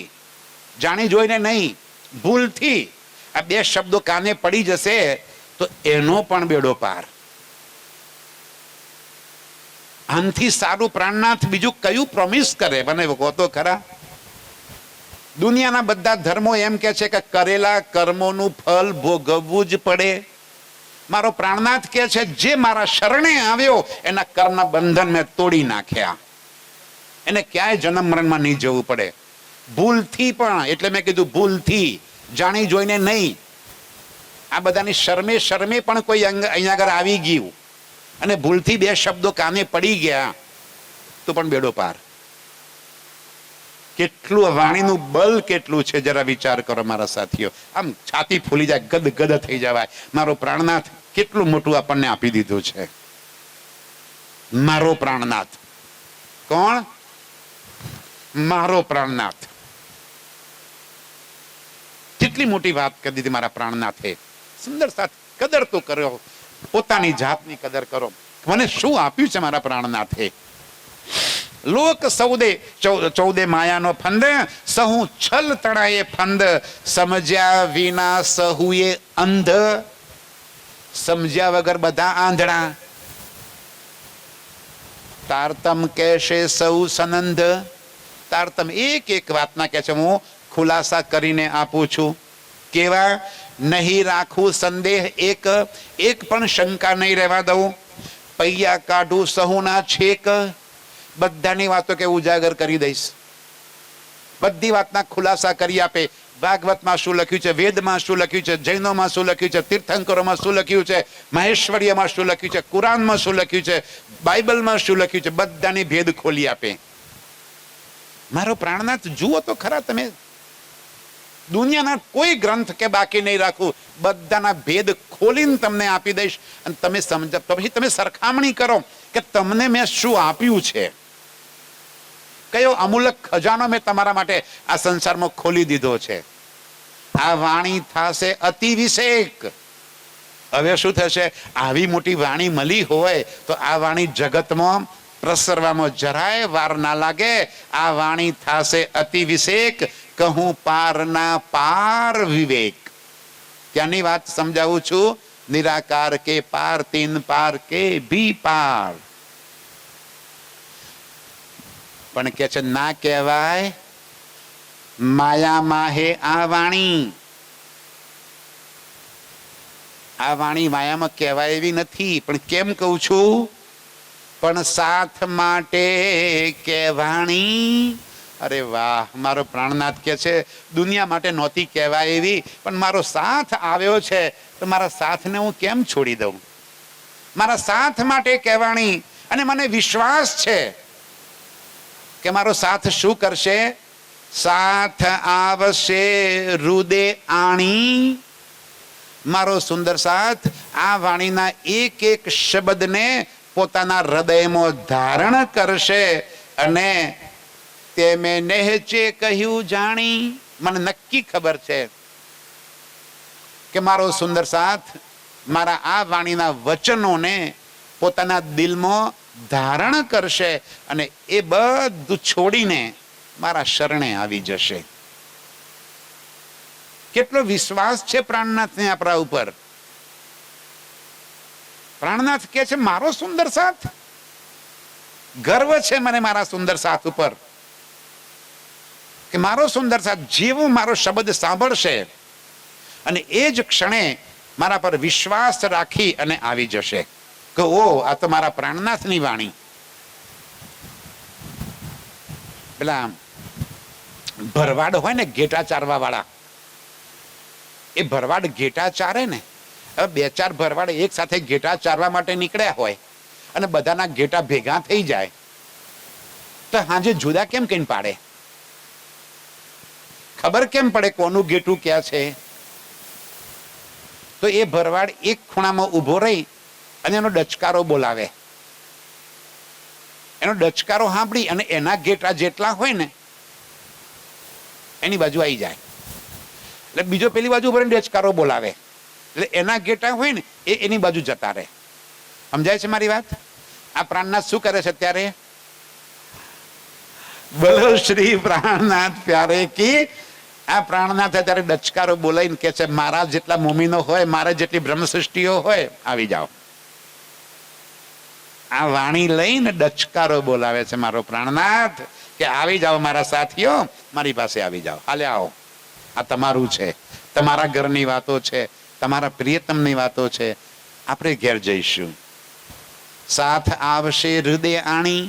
જાણી જોઈને નહીં, ભૂલથી આ બે શબ્દો કાને પડી જશે તો એનો પણ બેડો પાર. આનથી સારું પ્રાણનાથ બીજું કયું પ્રોમિસ કરે? મને કહો તો ખરા. દુનિયાના બધા ધર્મો એમ કે છે કે કરેલા કર્મોનું ફળ ભોગવવું જ પડે. મારો પ્રાણનાથ કહે છે, જે મારા શરણે આવ્યો એના કર્મના બંધન મેં તોડી નાખ્યા. એને ક્યાંય જન્મ મરણમાં નહીં જવું પડે. ભૂલથી પણ, એટલે મેં કીધું ભૂલથી, જાણી જોઈને નહીં. આ બધાની શરમે શરમે પણ કોઈ અહીંયા આગળ આવી ગયું અને ભૂલથી બે શબ્દો કાને પડી ગયા તો પણ બેડો પાર. કેટલું વાણીનું બલ કેટલું છે જરા વિચાર કરો મારા સાથીઓ. આમ છાતી ફૂલી જાય, ગદ ગદ થઈ જવાય. મારો પ્રાણનાથ કેટલું મોટું આપણને આપી દીધું છે. મારો પ્રાણનાથ. કોણ? મારો પ્રાણનાથ. કેટલી મોટી વાત કરી દીધી મારા પ્રાણનાથે. સુંદર સાથ, કદર તો કરો, પોતાની જાતની કદર કરો. મને શું આપ્યું છે મારા પ્રાણનાથે. લોક સૌદે ચૌદે માયાનો ફંદ, સહુ છલ તણાએ ફંદ, સમજ્યા વિના સહુએ અંધ. સમજ્યા વગર બધા આંધળા. તારતમ કહેશે સૌ સનંદ. તારતમ એક એક વાતના કહે છે, હું ખુલાસા કરીને આપું છું. કેવા? નહીં રાખું સંદેહ એક, એક પણ શંકા નહીં રહેવા દઉં. પૈયા કાઢું સહુના છેક, બધાની વાતો કે ઉજાગર કરી દઈશ. બધી વાતના ખુલાસા કરી આપે. ભાગવતમાં શું લખ્યું છે, વેદમાં શું લખ્યું છે, જૈનોમાં શું લખ્યું છે, તીર્થંકરોમાં શું લખ્યું છે, મહેશ્વરીયમાં શું લખ્યું છે, કુરાનમાં શું લખ્યું છે, બાઇબલમાં શું લખ્યું છે, બધાની ભેદ ખોલી આપે. મારો પ્રાણનાથ જુઓ તો ખરા તમે. દુનિયાના કોઈ ગ્રંથ કે બાકી નહીં રાખું, બધાના ભેદ ખોલીને તમને આપી દઈશ. અને તમે સમજ, પછી તમે સરખામણી કરો કે તમને મેં શું આપ્યું છે. કયો અમૂલક ખજાનો મેં તમારા માટે આ સંસારમાં ખોલી દીધો છે. આ વાણી થશે અતિ વિષેક. હવે શું થશે? આવી મોટી વાણી મળી હોય તો આ વાણી જગતમાં પ્રસરવામાં જરાય વાર ના લાગે. આ વાણી થશે અતિ વિષેક, કહું પારના પાર વિવેક. ત્યાંની વાત સમજાવું છું. નિરાકાર કે પાર, તીન પાર કે ભી પાર. પણ કે છે ના કહેવાય માયામાં હે આ વાણી. આ વાણી માયામાં કહેવાય એવી નથી. પણ કેમ કહું છું? પણ સાથ માટે કહેવાણી. અરે વાહ! મારો પ્રાણનાથ કે છે દુનિયા માટે નહોતી કહેવાય એવી, પણ મારો સાથ આવ્યો છે તો મારા સાથને હું કેમ છોડી દઉં? મારા સાથ માટે કહેવાણી. અને મને વિશ્વાસ છે કે મારો સાથ શું કરશે? સાથ આવશે હૃદય આણી. મારો સુંદર સાથ આ વાણીના એક એક શબ્દને પોતાના હૃદયમાં ધારણ કરશે. અને તે મેં નહેચે કહ્યું જાણી. મને નક્કી ખબર છે કે મારો સુંદર સાથ મારા આ વાણીના વચનોને પોતાના દિલમાં ધારણ કરશે અને એ બધું છોડીને મારા શરણે આવી જશે. કેટલો વિશ્વાસ છે પ્રાણનાથને આપણા ઉપર. પ્રાણનાથ કહે છે મારો સુંદર સાથ, ગર્વ છે મને મારા સુંદર સાથ ઉપર કે મારો સુંદર સાથ જેવો મારો શબ્દ સાંભળશે અને એ જ ક્ષણે મારા પર વિશ્વાસ રાખી અને આવી જશે કે ઓ આ તો મારા પ્રાણનાથની વાણી. પેલા ભરવાડ હોય ને ઘેટા ચારવા વાળા, એ ભરવાડ ઘેટા ચારે ને, હવે બે ચાર ભરવાડ એક સાથે ઘેટા ચારવા માટે નીકળ્યા હોય અને બધાના ઘેટા ભેગા થઈ જાય તો હાજે જુદા કેમ કઈ પાડે? ખબર કેમ પડે કોનું ઘેટું ક્યાં છે? તો એ ભરવાડ એક ખૂણામાં ઊભો રહી અને એનો ડચકારો બોલાવે. એનો ડચકારો સાંભળી અને એના ઘેટા જેટલા હોય ને એની બાજુ આવી જાય. એટલે બીજો પેલી બાજુ ઉપર ડચકારો બોલાવે એટલે એના ઘેટા હોય ને એ એની બાજુ જતા રહે. સમજાય છે મારી વાત? આ પ્રાણનાથ શું કરે છે ત્યારે? બોલો શ્રી પ્રાણનાથ પ્યારે કી. આ પ્રાણનાથ અત્યારે ડચકારો બોલાવીને કે છે મારા જેટલા મોમીનો હોય, મારા જેટલી બ્રહ્મ સૃષ્ટિઓ હોય આવી જાઓ. આ વાણી લઈને ડચકારો બોલાવે છે મારો પ્રાણનાથ કે આવી જાઓ મારા સાથીઓ, મારી પાસે આવી જાઓ, હાલે આવો, આ તમારું છે, તમારા ઘરની વાતો છે, તમારા પ્રિયતમની વાતો છે, આપણે ઘેર જઈશું. સાથ આવશે હૃદય આણી.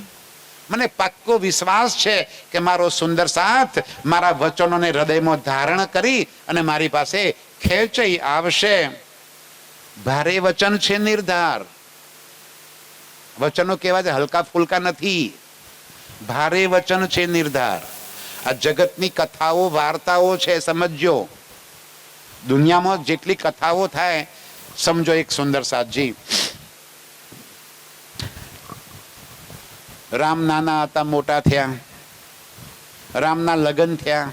મને પાક્કો વિશ્વાસ છે કે મારો સુંદર સાથ મારા વચનોને હૃદયમાં ધારણ કરી અને મારી પાસે ખેંચાઈ આવશે. ભારે વચન છે નિર્ધાર. વચનો કેવા છે? હલકા ફુલકા નથી, ભારે વચન છે નિર્ધાર. આ જગતની કથાઓ વાર્તાઓ છે, સમજો. દુનિયામાં જેટલી કથાઓ થાય સમજો એક સુંદર સાથજી. રામ નાના હતા, મોટા થયા, રામના લગ્ન થયા.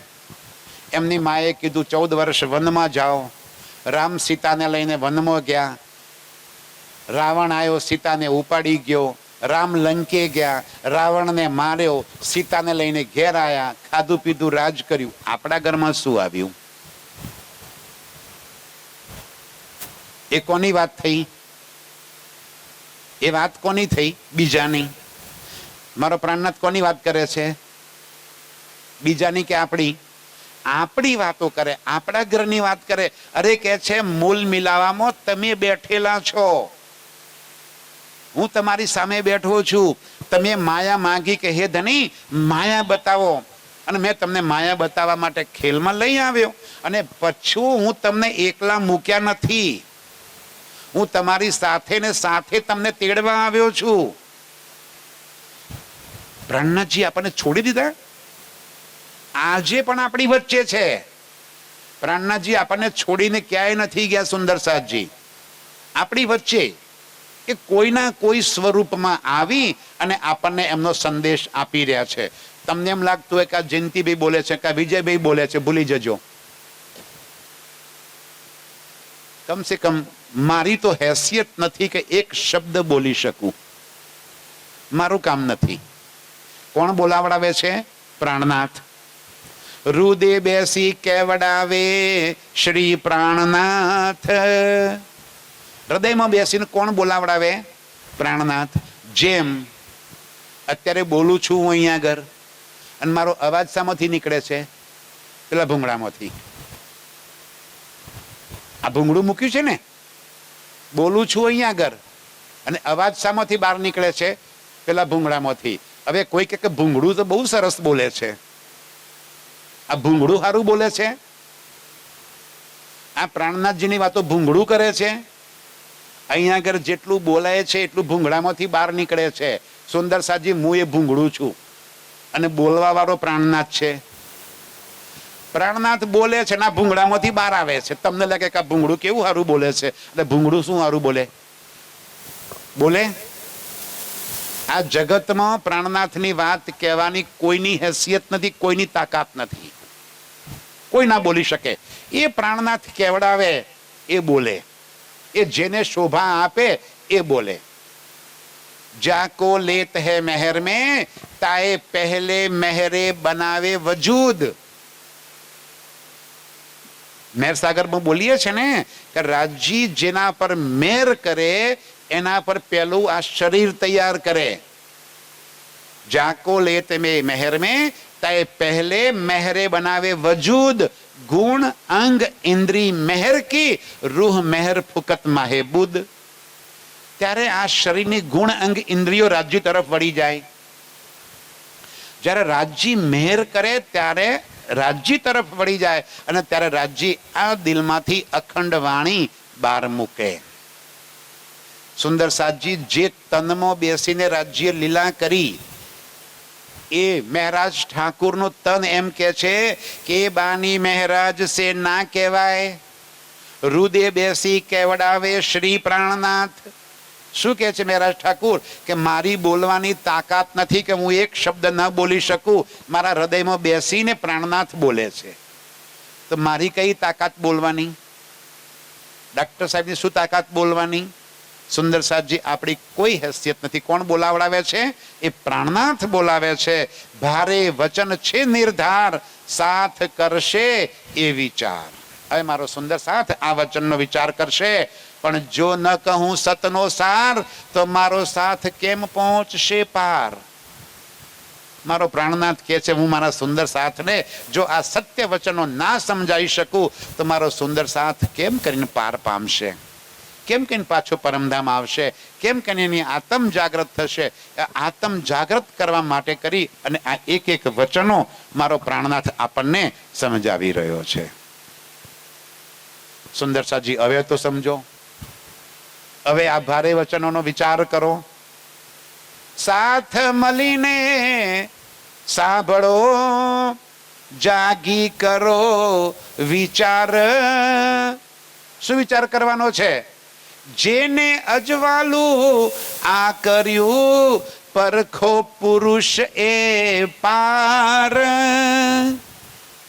એમની માએ કીધું 14 વર્ષ વનમાં જાઓ. રામ સીતાને લઈને વનમાં ગયા. રાવણ આવ્યો, સીતાને ઉપાડી ગયો. રામ લંકે ગયા, રાવણને માર્યો, સીતાને લઈને ઘેર આવ્યા, ખાધું પીધું રાજ કર્યું. આપણા ઘરમાં શું આવ્યું? એ કોની વાત થઈ? એ વાત કોની થઈ? બીજાની. મારો પ્રાણનાથ કોની વાત કરે છે? બીજાની કે આપણી? આપણી વાતો કરે, આપણા ઘરની વાત કરે. અરે કે છે મૂલ મિલાવામાં તમે બેઠેલા છો, હું તમારી સામે બેઠો છું. તમે માયા માંગી કે હે ધણી માયા બતાવો, અને મેં તમને માયા બતાવવા માટે ખેલમાં લઈ આવ્યો. અને પછી હું તમને એકલા મૂક્યા નથી, હું તમારી સાથે ને સાથે તમને તેડવા આવ્યો છું. પ્રાણનાથજી આપણને છોડી દીધા? આજે પણ આપણી વચ્ચે છે. પ્રાણનાથજી આપણને છોડીને ક્યાંય નથી ગયા. સુંદર સાથજી આપણી વચ્ચે કે કોઈના કોઈ સ્વરૂપમાં આવી અને આપણને એમનો સંદેશ આપી રહ્યા છે. તમને એમ લાગતું હોય કે આ જયંતિભાઈ બોલે છે કે વિજયભાઈ બોલે છે, ભૂલી જજો. કમસે કમ મારી તો હેસિયત નથી કે એક શબ્દ બોલી શકું. મારું કામ નથી. કોણ બોલાવડાવે છે? પ્રાણનાથ. હૃદય બેસી કેવડાવે શ્રી પ્રાણનાથ. હૃદયમાં બેસીને કોણ બોલાવડાવે? પ્રાણનાથ. જેમ અત્યારે બોલું છું હું અહીંયા આગળ અને મારો અવાજ શામાંથી નીકળે છે? પેલા ભૂંગળામાંથી. આ ભૂંગળું મૂક્યું છે ને, બોલું છું અહીંયા આગળ અને અવાજ શામાંથી બહાર નીકળે છે? પેલા ભૂંગળામાંથી. હવે કોઈ કે ભૂંગળું તો બહુ સરસ બોલે છે. આ ભૂંગળું સારું બોલે છે? આ પ્રાણનાથજીની વાતો ભૂંગળું કરે છે? અહીંયા આગળ જેટલું બોલાય છે એટલું ભૂંગળામાંથી બહાર નીકળે છે. સુંદર સાજી હું એ ભૂંગળું છું અને બોલવા વાળો પ્રાણનાથ છે. પ્રાણનાથ બોલે છે ના ભૂંગળામાંથી બહાર આવે છે. તમને લાગે કે આ ભૂંગળું કેવું સારું બોલે છે, એટલે ભૂંગળું શું સારું બોલે? બોલે? આ જગતમાં પ્રાણનાથની વાત કહેવાની કોઈની હેસિયત નથી, કોઈની તાકાત નથી. કોઈ ના બોલી શકે. એ પ્રાણનાથ કેવડાવે એ બોલે, એ જેને શોભા આપે એ બોલે. जाको लेत है मेहर में ताए पहले मेहरे बनावे वजूद. મેર સાગરમાં બોલીએ છે ને કે રાજી જેના પર મેર કરે એના પર પહેલું આ શરીર તૈયાર કરે. જાકો લેત में मेहर में ताए पहले मेहरे बनावे वजूद. गुण अंग इंद्री मेहर की रूह मेहर फुकत माहेबुद. ત્યારે આ શરીરની ગુણ અંગ ઇન્દ્રિયો રાજ્ય તરફ વળી જાય. જ્યારે રાજ્ય મેહર કરે ત્યારે રાજ્ય તરફ વળી જાય અને ત્યારે રાજ્ય આ દિલમાંથી અખંડ વાણી બહાર મૂકે. સુંદર સાજી જે તનમાં બેસીને રાજ્ય લીલા કરી એ મહારાજ ઠાકુરનું તન એમ કે છે કે બાની મહારાજ સે ના કહેવાય. રુદે બેસી કેવડાવે શ્રી પ્રાણનાથ. શું કહે છે મહારાજ ઠાકુર કે મારી બોલવાની તાકાત નથી કે હું એક શબ્દ ન બોલી શકું. મારા હૃદયમાં બેસીને પ્રાણનાથ બોલે છે. તો મારી કઈ તાકાત બોલવાની? ડોક્ટર સાહેબની શું તાકાત બોલવાની? સુંદર સાહેબજી આપણી કોઈ હેસિયત નથી. કોણ બોલાવડાવે છે? એ પ્રાણનાથ બોલાવે છે. ભારે વચન છે નિર્ધાર સાથ કરશે એ વિચાર. હવે મારો સુંદર સાથ આ વચનનો વિચાર કરશે. પણ જો ન કહું સતનો સાર તો મારો સાથ કેમ પહોંચશે પાર. મારો પ્રાણનાથ કહે છે હું મારા સુંદર સાથને જો આ સત્ય વચનો ના સમજાવી શકું તો મારો સુંદર સાથ કેમ કરીને પાર પામશે, કેમ કરીને પાછો પરમધામ આવશે, કેમ કરીને એની આત્મ જાગૃત થશે. આત્મ જાગૃત કરવા માટે કરી અને આ એક એક વચનો મારો પ્રાણનાથ આપણને સમજાવી રહ્યો છે. સુંદર સાજી હવે તો સમજો. હવે આ ભારે વચનોનો વિચાર કરો. સાથ મળીને સાંભળો, જાગી કરો વિચાર. શું વિચાર કરવાનો છે? જેને અજવાલું આ કર્યું પરખો પુરુષ એ પાર.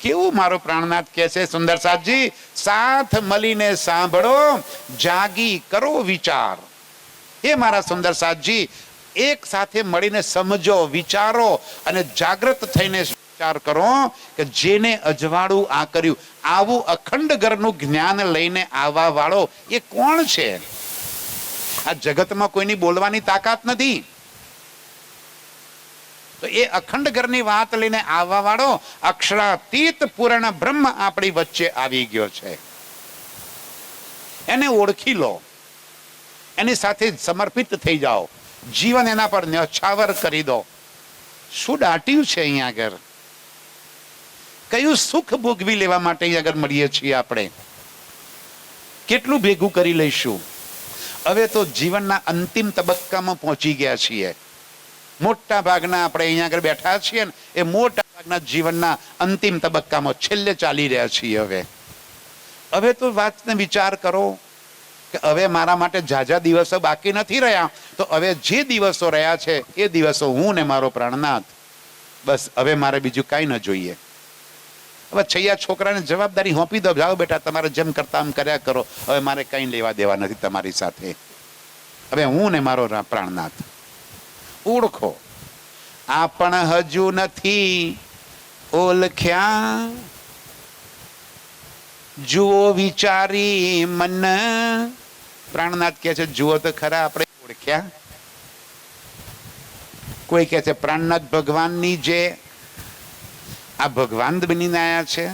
કેવું મારો પ્રાણનાથ કહે છે સુંદર સાજી, સાથ મળીને સાંભળો, જાગી કરો વિચાર. એ મારા સુંદર સાજી એક સાથે મળીને સમજો, વિચારો અને જાગૃત થઈને વિચાર કરો કે જેને અજવાળું આ કર્યું. આવું અખંડ ઘરનું જ્ઞાન લઈને આવવા વાળો એ કોણ છે? આ જગતમાં કોઈની બોલવાની તાકાત નથી. તો એ અખંડ ઘરની વાત લઈને આવવા વાળો અક્ષરાતીત પૂર્ણ બ્રહ્મ આપણી વચ્ચે આવી ગયો છે. એને ઓળખી લો, એની સાથે સમર્પિત થઈ જાઓ, જીવન એના પર ન્યોછાવર કરી દો. શું દાટ્યું છે અહીંયા આગળ? કયું સુખ ભોગવી લેવા માટે અહીંયા આગળ મળીએ છીએ આપણે? કેટલું ભેગું કરી લઈશું? હવે તો જીવનના અંતિમ તબક્કામાં પહોંચી ગયા છીએ. મોટા ભાગના આપણે અહીંયા આગળ બેઠા છીએ ને એ મોટા ભાગના જીવનના અંતિમ તબક્કામાં છેલ્લે ચાલી રહ્યા છીએ. હવે તો વાતને વિચાર કરો કે હવે મારા માટે ઝાઝા દિવસો બાકી નથી રહ્યા. તો હવે જે દિવસો રહ્યા છે એ દિવસો હું ને મારો પ્રાણનાથ, બસ હવે મારે બીજું કાંઈ ન જોઈએ. હવે છૈયા છોકરાને જવાબદારી સોંપી દો, જાઓ બેટા તમારે જેમ કરતા આમ કર્યા કરો, હવે મારે કંઈ લેવા દેવા નથી તમારી સાથે. હવે હું ને મારો પ્રાણનાથ. ઓળખો, આપણ હજુ નથી ઓળખ્યા, જુઓ વિચારી મન. પ્રાણનાથ કહે છે જુઓ તો ખરા આપણે ઓળખ્યા. કોઈ કહે છે પ્રાણનાથ ભગવાનની જે આ ભગવાન બનીને આવ્યા છે.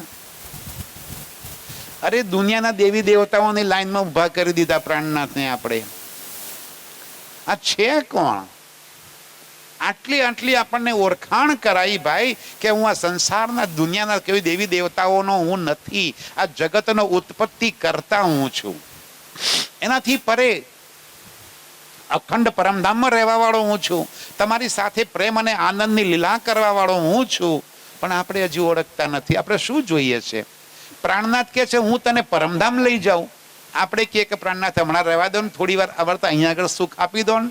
અરે દુનિયાના દેવી દેવતાઓની લાઈનમાં ઉભા કરી દીધા પ્રાણનાથને આપણે. આ છે કોણ? આટલી આપણને ઓળખાણ કરાઈ ભાઈ કે હું આ સંસારના દુનિયાના કેવી દેવી દેવતાઓનો હું નથી. આ જગતનો ઉત્પત્તિ કરતા હું છું. એનાથી પરે અખંડ પરમધામમાં રહેવા વાળો હું છું. તમારી સાથે પ્રેમ અને આનંદની લીલા કરવા વાળો હું છું. પણ આપણે હજુ ઓળખતા નથી. આપણે શું જોઈએ છે? પ્રાણનાથ કહે છે હું તને પરમધામ લઈ જાઉં. આપણે કે પ્રાણનાથ હમણાં રહેવા દો ને, થોડી વાર આવડતા અહીંયા આગળ સુખ આપી દો ને.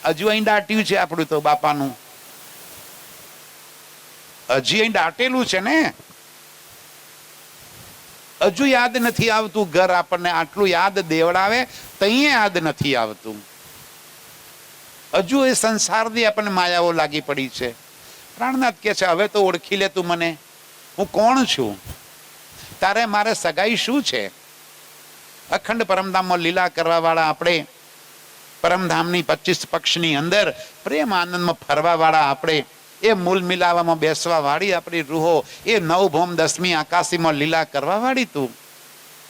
હજુ અહીં દાટ્યું છે આપણું તો બાપાનું, હજી અહીં દાટેલું છે ને. હજુ યાદ નથી આવતું ઘર આપણને આટલું યાદ દેવડાવે તઈએ યાદ નથી આવતું. હજુ એ સંસારની આપણને માયાઓ લાગી પડી છે. પ્રાણનાથ કહે છે હવે તો ઓળખી લે તું મને, હું કોણ છું, તારે મારે સગાઈ શું છે? અખંડ પરમધામમાં લીલા કરવા વાળા આપણે, પરમધામની 25 પક્ષની અંદર પ્રેમ આનંદમાં ફરવા વાળા આપણે, એ મૂલ મિલાવામાં બેસવા વાળી આપણી રૂહો, એ નવભૌમ 10મી આકાશીમાં લીલા કરવા વાળી તું,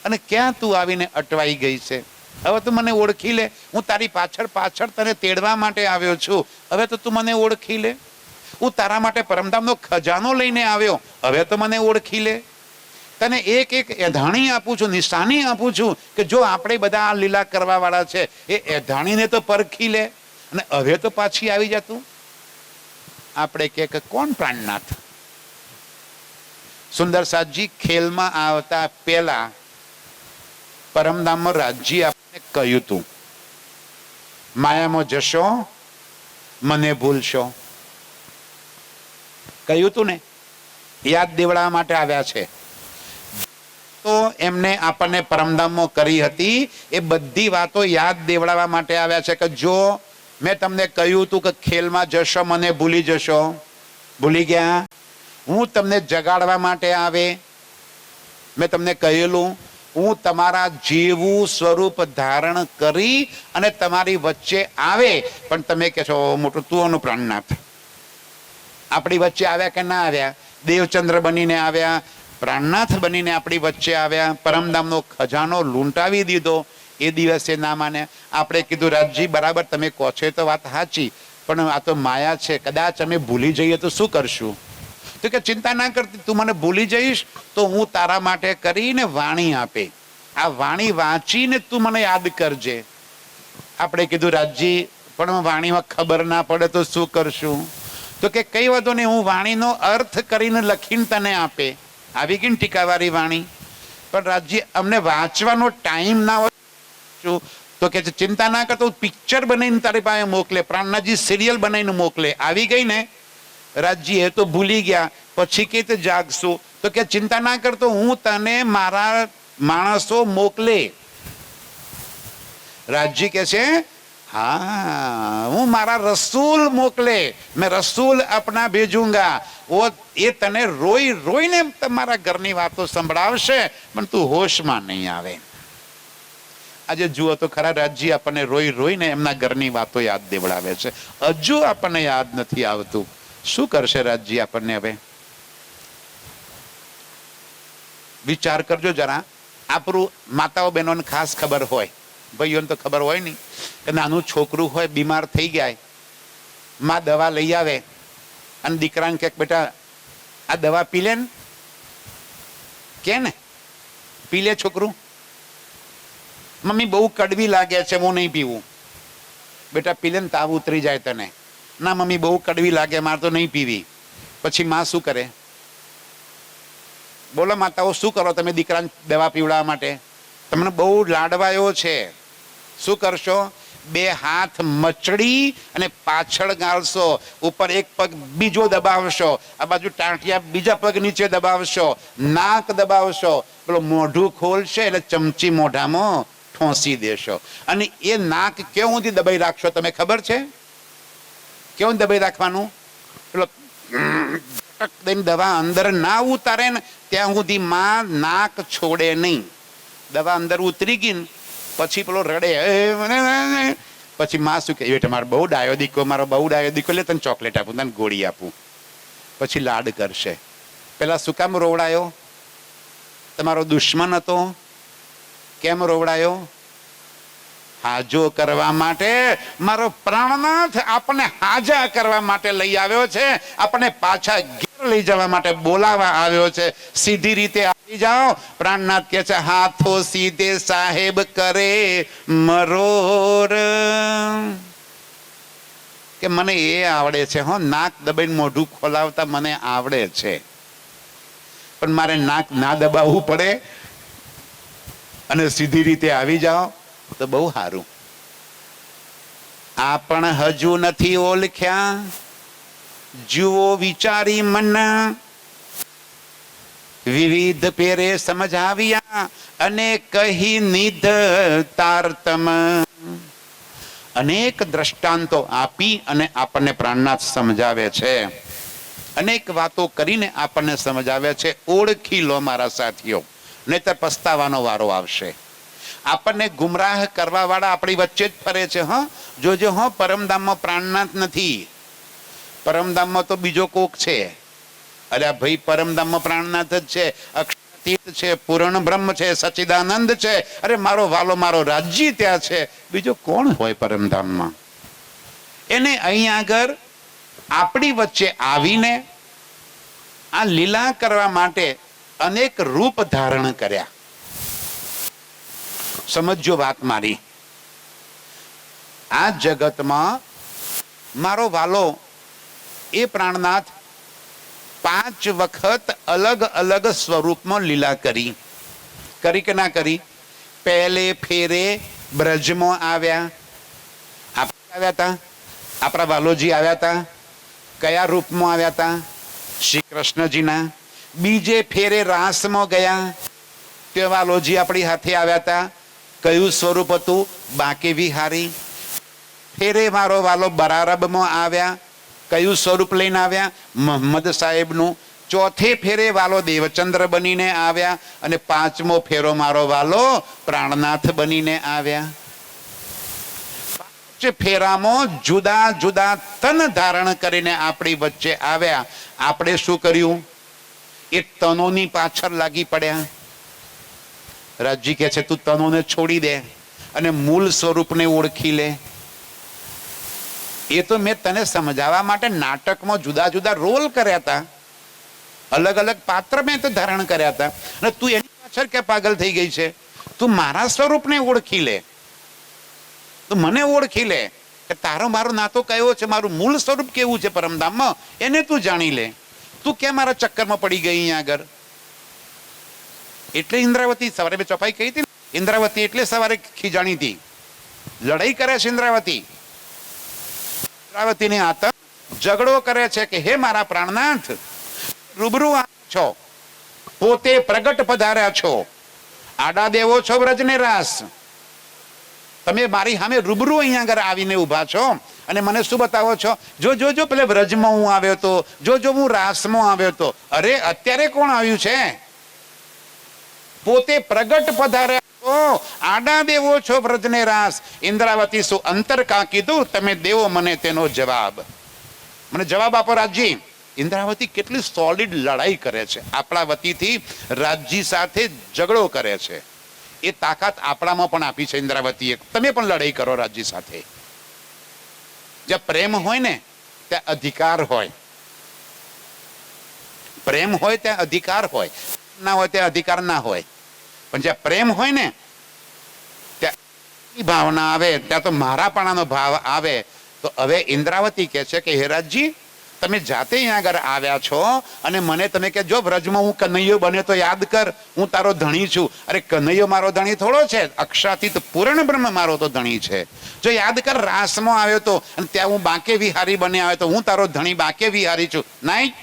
અને ક્યાં તું આવીને અટવાઈ ગઈ છે? હવે તું મને ઓળખી લે, હું તારી પાછળ પાછળ તને તેડવા માટે આવ્યો છું, હવે તો તું મને ઓળખી લે. હું તારા માટે પરમધામનો ખજાનો લઈને આવ્યો, હવે તો મને ઓળખી લે. તને એક એક એધાણી આપું છું, નિશાની આપું છું કે જો આપણે બધા આ લીલા કરવા વાળા છે એ એધાણીને તો પરખી લે, અને હવે તો પાછી આવી જતું. આપણે કે કોણ પ્રાણનાથ? સુંદરસાદજી ખેલમાં આવતા પહેલા પરમધામમાં રાજજી આપણને કહ્યું તું, માયામાં જશો મને ભૂલશો. કહ્યું તું ને, યાદ દેવડાવવા માટે આવ્યા છે. તો એમને આપણને પરમધામમાં કરી હતી એ બધી વાતો યાદ દેવડાવવા માટે આવ્યા છે કે જો મેં તમને કહ્યું તું કે ખેલમાં જશો મને ભૂલી જશો, ભૂલી ગયા. હું તમને જગાડવા માટે આવે, મેં તમને કહેલું હું તમારા જેવું સ્વરૂપ ધારણ કરી અને તમારી વચ્ચે આવે, પણ તમે કહે છો મોટું તું પ્રાણનાથ. આપણી વચ્ચે આવ્યા કે ના આવ્યા? દેવચંદ્ર બનીને આવ્યા, પ્રાણનાથ બનીને આપણી વચ્ચે આવ્યા, પરમધામનો ખજાનો લૂંટાવી દીધો. એ દિવસે ના માને. આપણે કીધું રાજજી બરાબર તમે કહો છો તો વાત સાચી, પણ આ તો માયા છે, કદાચ અમે ભૂલી જઈએ તો શું કરશું? તો કે ચિંતા ના કરતી, તું મને ભૂલી જઈશ તો હું તારા માટે કરીને વાણી આપે, આ વાણી વાંચીને તું મને યાદ કરજે. આપણે કીધું રાજજી પણ વાણીમાં ખબર ના પડે તો શું કરશું? તો કે કઈ વાંધો નહીં, હું વાણીનો અર્થ કરીને લખીને તને આપે. આવી ગઈ ને ટીકાવાળી વાણી. પણ રાજજી અમને વાંચવાનો ટાઈમ ના હોય તો કે ચિંતા ના કરતો, પિક્ચર બનાવીને તારી પાસે મોકલે, પ્રાણનાથજી સિરિયલ બનાવીને મોકલે. આવી ગઈ ને રાજજી, એ તો ભૂલી ગયા, પછી કે જાગશું. તો કે ચિંતા ના કરતો, હું તને મારા માણસો મોકલે. રાજજી કે છે हाँ હું મારા રસૂલ મોકલે, મેં રસૂલ अपना भेजूंगा, वो એ તને રોઈ રોઈને તમારા ઘરની વાતો સંભળાવશે, પણ તું હોશમાં નહીં આવે. આજે જુઓ તો ખરા રાજજી આપણને રોઈ રોઈને એમના ઘરની વાતો યાદ દેવડાવે છે. હજુ આપણને યાદ નથી આવતું. શું કરશે રાજજી આપણને હવે? વિચાર કરજો જરા. આપણું માતાઓ બહેનોને ખાસ ખબર હોય, ભાઈઓને તો ખબર હોય નહીં કે નાનું છોકરું હોય બીમાર થઈ જાય, માં દવા લઈ આવે અને દીકરાને કહે બેટા આ દવા પી લે ને, કે ને પી લે છોકરું. મમ્મી બહુ કડવી લાગે છે, હું નહીં પીવું. બેટા પી લે ને તાવ ઉતરી જાય તને. ના મમ્મી બહુ કડવી લાગે, મારે તો નહીં પીવી. પછી માં શું કરે? બોલો માતાઓ શું કરો તમે દીકરાને દવા પીવડાવવા માટે? તમને બહુ લાડવાયો છે, શું કરશો? બે હાથ મચડી અને પાછળ ગાળશો, ઉપર એક પગ બીજો દબાવશો, આ બાજુ ટાંટિયા બીજા પગ નીચે દબાવશો, નાક દબાવશો, પેલો મોઢું ખોલશે એટલે ચમચી મોઢામાં ઠોંસી દેશો. અને એ નાક કેવું સુધી દબાઈ રાખશો તમે ખબર છે? કેવું દબાઈ રાખવાનું? પેલો દઈને દવા અંદર ના ઉતારે ને ત્યાં સુધી માં નાક છોડે નહીં. દવા અંદર ઉતરી ગઈ ને પછી પેલો રડે, પછી માં શું કહે તમારો બહુ ડાયો દીકો, મારો બહુ ડાયો દીકો, લે તને ચોકલેટ આપું, તને ગોળી આપું. પછી લાડ કરશે. પેલા શું કામ રોવડાયો? તમારો દુશ્મન હતો, કેમ રોવડાયો? હાજો કરવા માટે. મારો પ્રાણનાથ આપણને હાજા કરવા માટે લઈ આવ્યો છે, આપણને પાછા ઘેર લઈ જવા માટે બોલાવા આવ્યો છે. સીધી રીતે આવી જાઓ. પ્રાણનાથ કહે છે હાથો સીધે સાહેબ કરે મરોર. કે મને એ આવડે છે હો, નાક દબાઈને મોઢું ખોલાવતા મને આવડે છે, પણ મારે નાક ના દબાવવું પડે અને સીધી રીતે આવી જાઓ તો બહુ સારું. આપણ હજુ નથી ઓળખ્યા, જુઓ વિચારી મન, વિવિધ પેરે સમજાવ્યા અને કહી નિધ તારતમ. અનેક દ્રષ્ટાંતો આપી અને આપણને પ્રાણનાથ સમજાવે છે, અનેક વાતો કરીને આપણને સમજાવે છે. ઓળખી લો મારા સાથીઓ, નહીંતર પસ્તાવાનો વારો આવશે. આપણને ગુમરાહ કરવા વાળા આપણી વચ્ચે જ ફરે છે. જોજો પરમધામમાં પ્રાણનાથ નથી, પરમધામમાં તો બીજો કોક છે. અરે ભાઈ, પરમધામમાં પ્રાણનાથ જ છે, અક્ષરાતીત છે, પૂર્ણ બ્રહ્મ છે, સચ્ચિદાનંદ છે. અરે મારો વાલો, મારો રાજ્ય ત્યાં છે. બીજો કોણ હોય પરમધામમાં? એને અહીં આગળ આપણી વચ્ચે આવીને આ લીલા કરવા માટે અનેક રૂપ ધારણ કર્યા. સમજો વાત મારી. આ જગતમાં મારો વાલો એ પ્રાણનાથ 5 વખત અલગ અલગ સ્વરૂપમાં લીલા કરી કે ના કરી? પહેલે ફેરે બ્રજમાં આવ્યા. આપણે આવ્યા હતા, આપણા વાલોજી આવ્યા હતા. કયા રૂપમાં આવ્યા હતા? શ્રી કૃષ્ણજીના. બીજે ફેરે રાસમાં ગયા, તે વાલોજી આપણી હાથે આવ્યા હતા. કયું સ્વરૂપ હતું? બાંકે વિહારી. ફેરે મારો વાલો બરારબમાં આવ્યા. કયું સ્વરૂપ લઈને આવ્યા? મોહમ્મદ સાહેબનું. ચોથે ફેરે વાલો દેવચંદ્ર બનીને આવ્યા. અને 5મો ફેરો મારો વાલો પ્રાણનાથ બનીને આવ્યા. 5 ફેરામાં જુદા જુદા તન ધારણ કરીને આપણી વચ્ચે આવ્યા. આપણે શું કર્યું? એ તનોની પાછળ લાગી પડ્યા. રાજજી કહે છે, તું તનોને છોડી દે અને મૂળ સ્વરૂપને ઓળખી લે. એ તો મેં તને સમજાવવા માટે નાટકમાં જુદા જુદા રોલ કર્યા હતા, અલગ અલગ પાત્ર મેં તો ધારણ કર્યા હતા. અને તું એની પાછળ કે પાગલ થઈ ગઈ છે? તું મારા સ્વરૂપને ઓળખી લે, તું મને ઓળખી લે કે તારો મારો નાતો કયો છે, મારું મૂળ સ્વરૂપ કેવું છે પરમધામમાં, એને તું જાણી લે. તું કેમ મારા ચક્કરમાં પડી ગઈ અહીંયા આગળ? એટલે ઇન્દ્રાવતી સવારે મેં ચોપાઈ કહી હતી ને, ઇન્દ્રાવતી એટલે સવારે ખીજાણી હતી. લડાઈ કરે છે ઇન્દ્રાવતી. ઇન્દ્રાવતીને આતંક ઝઘડો કરે છે કે હે મારા પ્રાણનાથ, રૂબરૂ છો, પોતે પ્રગટ પધાર્યા છો, આડા દેવો છો વ્રજને રાસ. તમે મારી સામે રૂબરૂ અહીંયા આગળ આવીને ઉભા છો અને મને શું બતાવો છો? જો પેલે વ્રજમાં હું આવ્યો તો, જો હું રાસમાં આવ્યો તો. અરે અત્યારે કોણ આવ્યું છે? પોતે પ્રગટ પધાર્યા છો, આડા દેવો છો વ્રજને રાસ. ઇન્દ્રાવતી શું અંતર કા કીધું, તમે દેવો મને તેનો જવાબ. મને જવાબ આપો રાજજી. ઇન્દ્રાવતી કેટલી સોલિડ લડાઈ કરે છે, આપણા વતીથી રાજજી સાથે ઝઘડો કરે છે. એ તાકાત આપણામાં પણ આપી છે ઇન્દ્રાવતીએ. તમે પણ લડાઈ કરો રાજજી સાથે. જ્યાં પ્રેમ હોય ને ત્યાં અધિકાર હોય, પ્રેમ હોય ત્યાં અધિકાર હોય, ના હોય ત્યાં અધિકાર ના હોય. પણ જ્યાં પ્રેમ હોય ને ત્યાં ભાવના આવે, ત્યાં તો મારાપણાનો ભાવ આવે. તો હવે ઇન્દ્રાવતી કહે છે કે હે રાજજી, તમે જાતે અહીંયા આગળ આવ્યા છો અને મને તમે કે જો વ્રજમાં હું કનૈયો બને તો યાદ કર, હું તારો ધણી છું. અરે કનૈયો મારો ધણી થોડો છે, અક્ષરાતીત પૂર્ણ બ્રહ્મ મારો તો ધણી છે. જો યાદ કર, રાસમાં આવ્યો તો અને ત્યાં હું બાંકે વિહારી બને આવ્યો તો હું તારો ધણી બાંકે વિહારી છું. નહીં,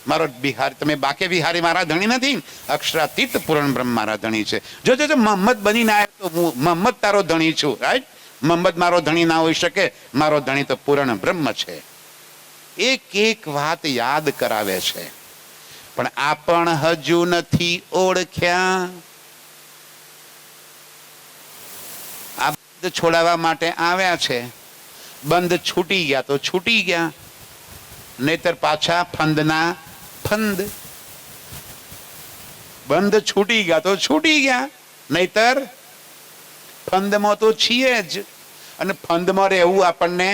મારો બિહારી, તમે બાંકે વિહારી મારા ધણી નથી, અક્ષરાતીત પૂર્ણ બ્રહ્મ મારા ધણી છે. જો મોહમ્મદ બનીને આવ્યો તો હું મોહમ્મદ તારો ધણી છું. રાઈટ? મોહમ્મદ મારો ધણી ના હોઈ શકે, મારો ધણી તો પૂર્ણ બ્રહ્મ છે. એક એક વાત યાદ કરાવે છે. પણ આપણ હજુ નથી ઓળખ્યા. આ બંધ છોડાવવા માટે આવ્યા છે. બંધ છૂટી ગયા તો છૂટી ગયા, નહીતર પાછા ફંદના ફંદ. બંધ છૂટી ગયા તો છૂટી ગયા, નહીતર ફંદમાં તો છીએ જ. અને ફંદમાં રહેવું આપણને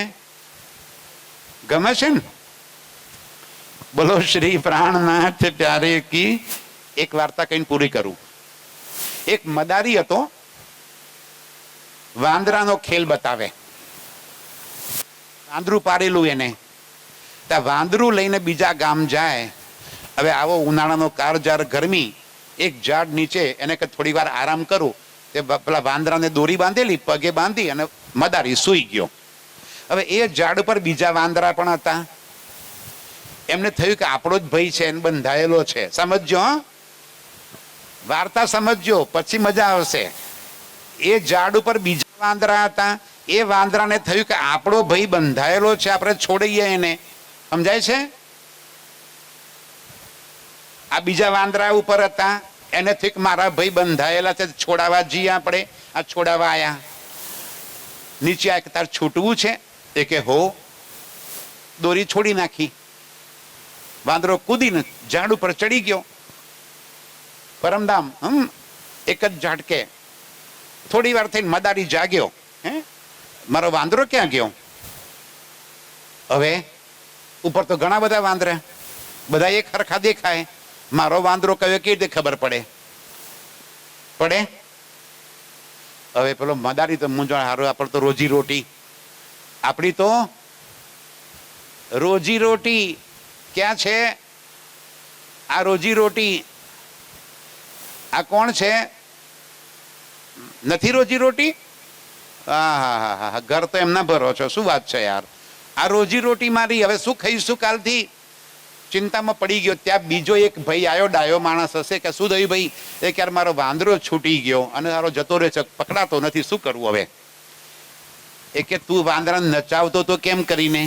ગમે છે ને. બોલો શ્રી પ્રાણનાથ પ્યારે કી. એક વાર્તા કહીને પૂરી કરું. એક મદારી હતો, વાંદરાનો ખેલ બતાવે. વાંદરું પાડેલું એને, ત્યાં વાંદરું લઈને બીજા ગામ જાય. હવે આવો ઉનાળાનો કાળઝાળ ગરમી, એક ઝાડ નીચે એને કે થોડી વાર આરામ કરું. તે પેલા વાંદરાને દોરી બાંધેલી, પગે બાંધી અને મદારી સૂઈ ગયો. હવે એ ઝાડ પર બીજા વાંદરા પણ હતા. એમને થયું કે આપણો જ ભાઈ છે, એને બંધાયેલો છે. સમજો, વાર્તા સમજો, પછી મજા આવશે. એ ઝાડ ઉપર બીજા વાંદરા હતા, એ વાંદરાને થયું કે આપણો ભાઈ બંધાયેલો છે, આપણે છોડીએ એને. સમજાય છે? આ બીજા વાંદરા ઉપર હતા, એને થયું કે મારા ભાઈ બંધાયેલા છે, છોડાવવા જઈએ આપણે. આ છોડાવવા આયા. નીચે આ તાર છૂટવું છે? એ કે હો. દોરી છોડી નાખી. વાંદરો કૂદીને ઝાડ ઉપર ચડી ગયો. પરમધામ એક જ ઝાટકે થોડી વાર થઈને મદારી જાગ્યો. હે, મારો વાંદરો ક્યાં ગયો? હવે ઉપર તો ઘણા બધા વાંદરા, બધા એક હરખા દેખાય. મારો વાંદરો કયો કેવી રીતે ખબર પડે? હવે પેલો મદારી તો મૂંઝવણ, હારો આપણે તો રોજી રોટી, આપણી તો રોજી રોટી ક્યાં છે? આ રોજી રોટી આ કોણ છે? નથી રોજી રોટી? હા, ઘર તો એમના ભરો છો. શું વાત છે યાર, આ રોજી રોટી મારી, હવે શું ખાઈશું કાલથી? ચિંતામાં પડી ગયો. ત્યાં બીજો એક ભાઈ આવ્યો, ડાયો માણસ હશે, કે શું થયું ભાઈ? એ કે યાર મારો વાંદરો છૂટી ગયો અને તારો જતો રહે છે, પકડાતો નથી, શું કરવું હવે? એ કે તું વાંદરાને નચાવતો તો કેમ કરીને?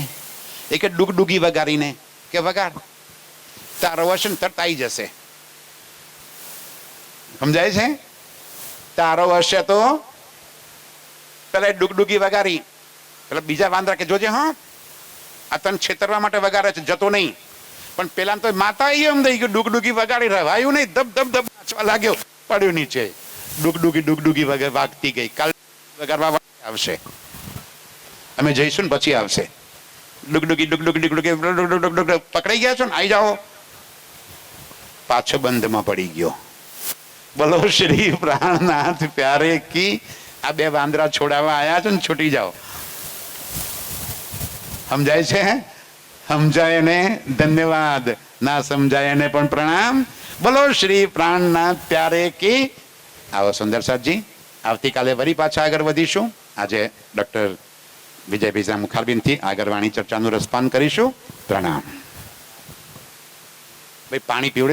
એ કે ડુગડુગી વગાડીને. કે વગાડ, તારો વશન તરત આવી જશે. સમજાય છે? તારો હશે તો પેલા ડુગડુગી વગાડી. પેલા બીજા વાંદરા કે જોજે, હા આ તને છેતરવા માટે વગાડે છે, જતો નહીં. પણ પેલા તો માતા એમ થઈ ગયું, ડુગડુગી વગાડી રવાયું નહીં, ધબ ધબ ધબ નાચવા લાગ્યો, પડ્યું નીચે. ડુગડુગી વગર વાગતી ગઈ. કાલ વગાડવા આવશે, અમે જઈશું ને પછી આવશે. ડુગડુગી પકડાઈ ગયા છો ને, આવી જાઓ. પાછો બંધમાં પડી ગયો. બોલો શ્રી પ્રાણનાથ પ્યારે કી. આ બે વાંદરા છોડાવવા આયા છો ને, છૂટી જાઓ. સમજાય છે? સમજાય ને ધન્યવાદ, ના સમજાય એને પણ પ્રણામ. બોલો શ્રી પ્રાણનાથ પ્યારે કી. આવો સુંદરસાદજી, આવતીકાલે વળી પાછા આગળ વધીશું. આજે ડોક્ટર વિજય ભીજા મુખારબીનથી આગળ વાણી ચર્ચાનું રસપાન કરીશું. પ્રણામ. ભાઈ પાણી પીવડી